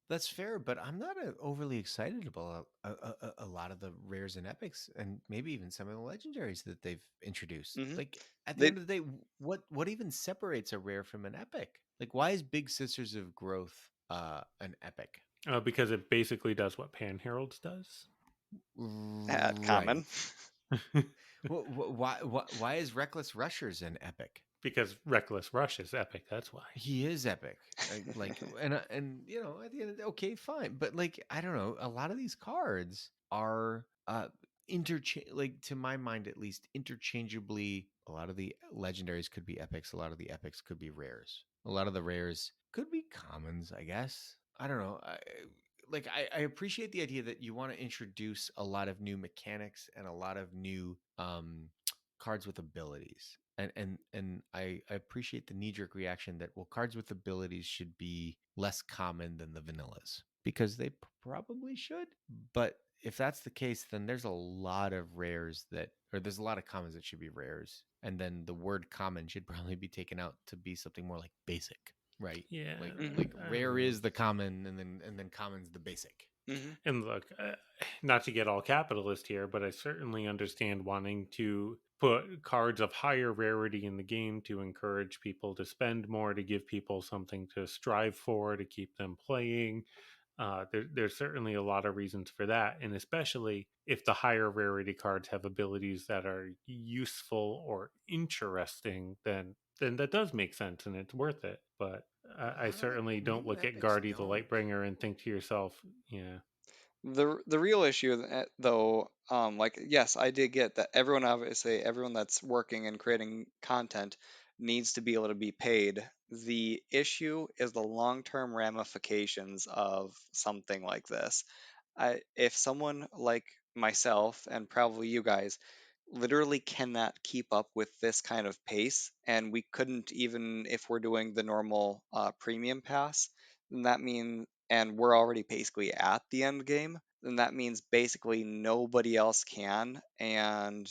that's fair, but I'm not overly excited about a lot of the rares and epics, and maybe even some of the legendaries that they've introduced. Hmm. Like at the They end of the day, what even separates a rare from an epic? Like, why is Big Sisters of Growth an epic? Because it basically does what Pan Herald's does. at Right. common. Well, why is Reckless Rushers an epic? Because Reckless Rush is epic, that's why. He is epic. Like, and at the end of the day, okay, fine, but like, I don't know. A lot of these cards are interchange, like to my mind at least, interchangeably. A lot of the legendaries could be epics. A lot of the epics could be rares. A lot of the rares could be commons. I guess. I don't know. I appreciate the idea that you want to introduce a lot of new mechanics and a lot of new cards with abilities. And I appreciate the knee jerk reaction that, well, cards with abilities should be less common than the vanillas because they probably should. But if that's the case, then there's a lot of rares that, or there's a lot of commons that should be rares. And then the word common should probably be taken out to be something more like basic, right? Yeah, Hmm. Like I don't rare know. is the common, and then common's the basic. Hmm. And look, not to get all capitalist here, but I certainly understand wanting to put cards of higher rarity in the game to encourage people to spend more, to give people something to strive for, to keep them playing. There's certainly a lot of reasons for that, and especially if the higher rarity cards have abilities that are useful or interesting, then that does make sense and it's worth it. But A I lot of the certainly don't new look at epics Guardy the don't. Lightbringer and think to yourself, yeah, The real issue, though, like yes, I did get that everyone that's working and creating content needs to be able to be paid. The issue is the long-term ramifications of something like this. If someone like myself and probably you guys literally cannot keep up with this kind of pace, and we couldn't even if we're doing the normal premium pass, then that mean and we're already basically at the end game, then that means basically nobody else can, and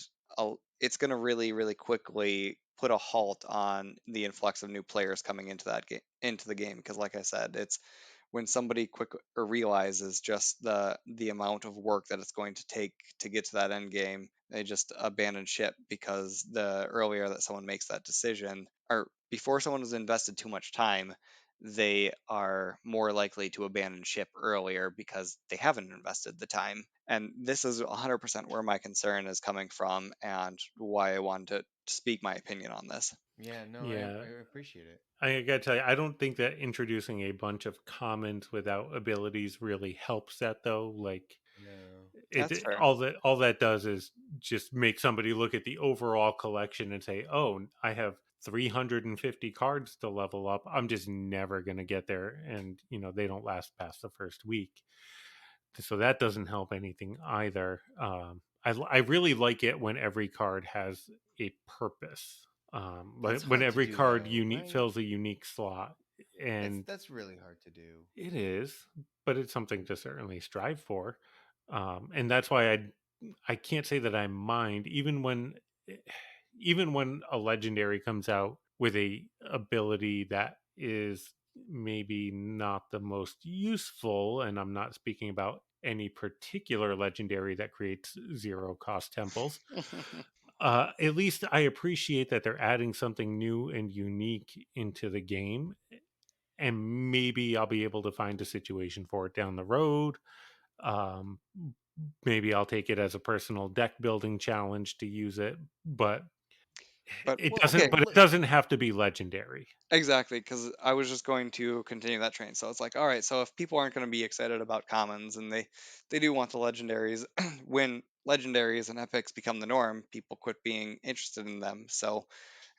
it's going to really, really quickly put a halt on the influx of new players coming into that game into the game because, like I said, it's when somebody quick or realizes just the amount of work that it's going to take to get to that end game, they just abandon ship, because the earlier that someone makes that decision, or before someone has invested too much time, they are more likely to abandon ship earlier because they haven't invested the time. And this is 100% where my concern is coming from, and why I wanted to speak my opinion on this. Yeah, no, Yeah. I appreciate it. I gotta tell you, I don't think that introducing a bunch of commons without abilities really helps that though. Like No. That's fair. all that does is just make somebody look at the overall collection and say, "Oh, I have 350 cards to level up. I'm just never going to get there." And, they don't last past the first week. So that doesn't help anything either. I really like it when every card has a purpose. That's But when hard to every do card though, right? fills a unique slot, and That's really hard to do. it is, but it's something to certainly strive for. And that's why I can't say that I mind, even when a legendary comes out with a ability that is maybe not the most useful, and I'm not speaking about any particular legendary that creates zero cost temples. At least I appreciate that they're adding something new and unique into the game, and maybe I'll be able to find a situation for it down the road. Um, Maybe I'll take it as a personal deck building challenge to use it, but But it Well, doesn't. okay, But it doesn't have to be legendary. exactly, because I was just going to continue that train. So it's like, all right, so if people aren't going to be excited about commons, and they do want the legendaries, when legendaries and epics become the norm, people quit being interested in them. So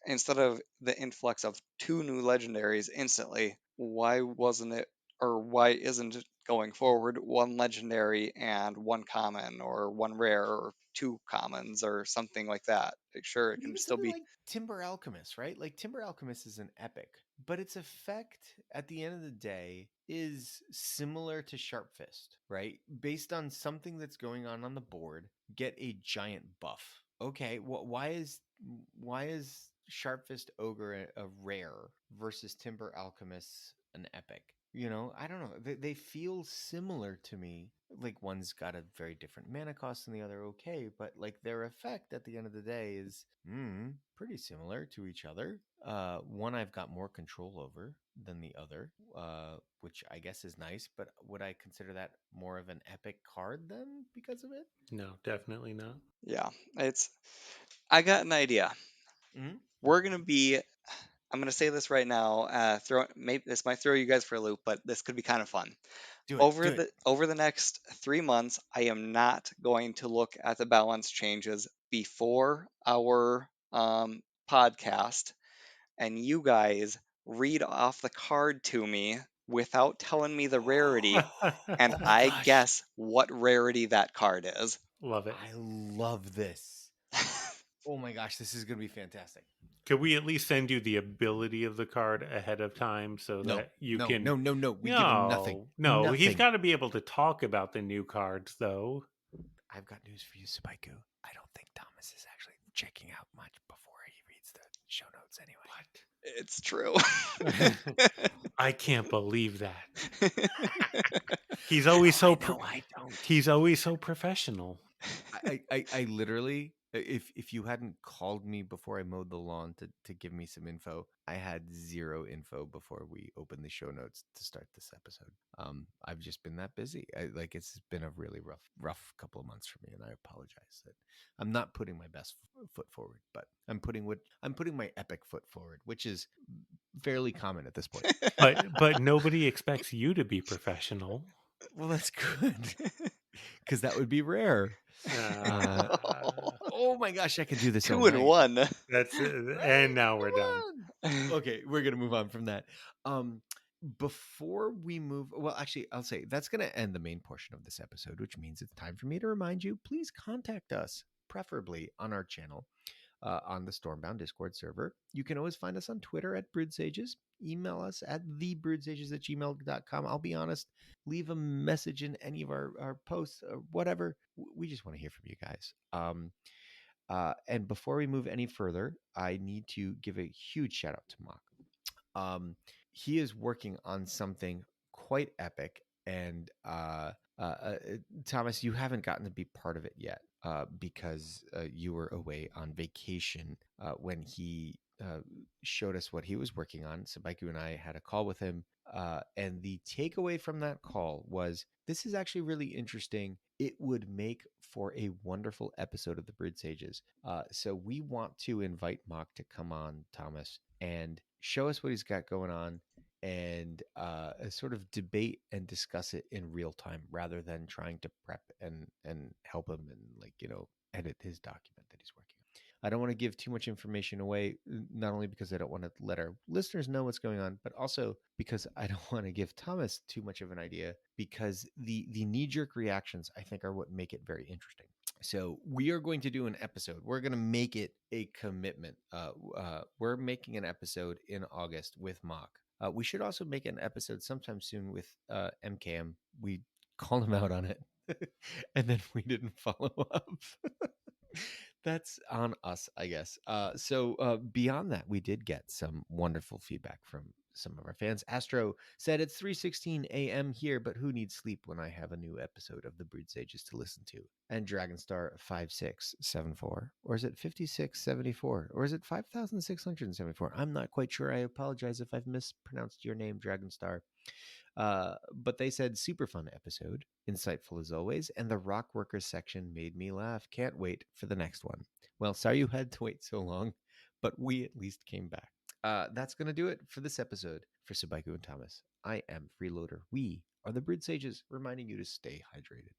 instead of the influx of two new legendaries instantly, why wasn't it, or why isn't it going forward, one legendary and one common, or one rare, or two commons, or something like that? Like, sure, it but can even still something be. like Timber Alchemist, right? Like Timber Alchemist is an epic, but its effect at the end of the day is similar to Sharp Fist, right? Based on something that's going on the board, get a giant buff. Okay, why is Sharp Fist Ogre a rare versus Timber Alchemist an epic? I don't know. They feel similar to me. Like one's got a very different mana cost than the other, okay, but like their effect at the end of the day is pretty similar to each other. One I've got more control over than the other, which I guess is nice, but would I consider that more of an epic card then because of it? No, definitely not. Yeah, it's. I got an idea. Mm-hmm. We're gonna be. I'm gonna say this right now. Throw maybe this might throw you guys for a loop, but this could be kind of fun. Do it. Over Do it. the next 3 months, I am not going to look at the balance changes before our podcast, and you guys read off the card to me without telling me the rarity, and Oh my I gosh. guess what rarity that card is. Love it. I love this. Oh my gosh, this is going to be fantastic. Could we at least send you the ability of the card ahead of time so No, that you no, can? no, no, no. We give him nothing. No, he's Nothing. got to be able to talk about the new cards, though. I've got news for you, Spaiku. I don't think Thomas is actually checking out much before he reads the show notes anyway. It's true. I can't believe that. He's always so I don't. he's always so professional. I literally, if you hadn't called me before I mowed the lawn to give me some info, I had zero info before we opened the show notes to start this episode. I've just been that busy. Like it's been a really rough couple of months for me, and I apologize that I'm not putting my best foot forward, but I'm putting my epic foot forward, which is fairly common at this point. But nobody expects you to be professional. Well, that's good because that would be rare. Uh, Uh, oh my gosh, I could do this all 2 and 1. night. that's Right? and now we're done. Come on. Okay, we're gonna move on from that. Um, before we move, well, actually, I'll say that's gonna end the main portion of this episode, which means it's time for me to remind you. Please contact us, preferably on our channel, on the Stormbound Discord server. You can always find us on Twitter at Broodsages. Email us at thebroodsages@gmail.com. I'll be honest, leave a message in any of our posts or whatever. We just want to hear from you guys. And before we move any further, I need to give a huge shout out to Mock. He is working on something quite epic. And Thomas, you haven't gotten to be part of it yet because you were away on vacation when he showed us what he was working on. Sabaiku and I had a call with him. And the takeaway from that call was this is actually really interesting. It would make for a wonderful episode of the Brood Sages. So we want to invite Mock to come on, Thomas, and show us what he's got going on and sort of debate and discuss it in real time rather than trying to prep and help him and edit his document that he's working on. I don't want to give too much information away, not only because I don't want to let our listeners know what's going on, but also because I don't want to give Thomas too much of an idea because the knee-jerk reactions I think are what make it very interesting. So we are going to do an episode. We're going to make it a commitment. We're making an episode in August with Mock. We should also make an episode sometime soon with MKM. We called him out on it, and then we didn't follow up. That's on us, I guess. So beyond that, we did get some wonderful feedback from some of our fans. Astro said it's 3:16 a.m. here, but who needs sleep when I have a new episode of the Brood Sages to listen to? And Dragonstar 5674, or is it 5674, or is it 5674? I'm not quite sure. I apologize if I've mispronounced your name, Dragonstar. But they said super fun episode, insightful as always, and the rock workers section made me laugh. Can't wait for the next one. Well, sorry you had to wait so long, but we at least came back. That's going to do it for this episode. For Sabaiku and Thomas, I am Freeloader. We are the Brood Sages, reminding you to stay hydrated.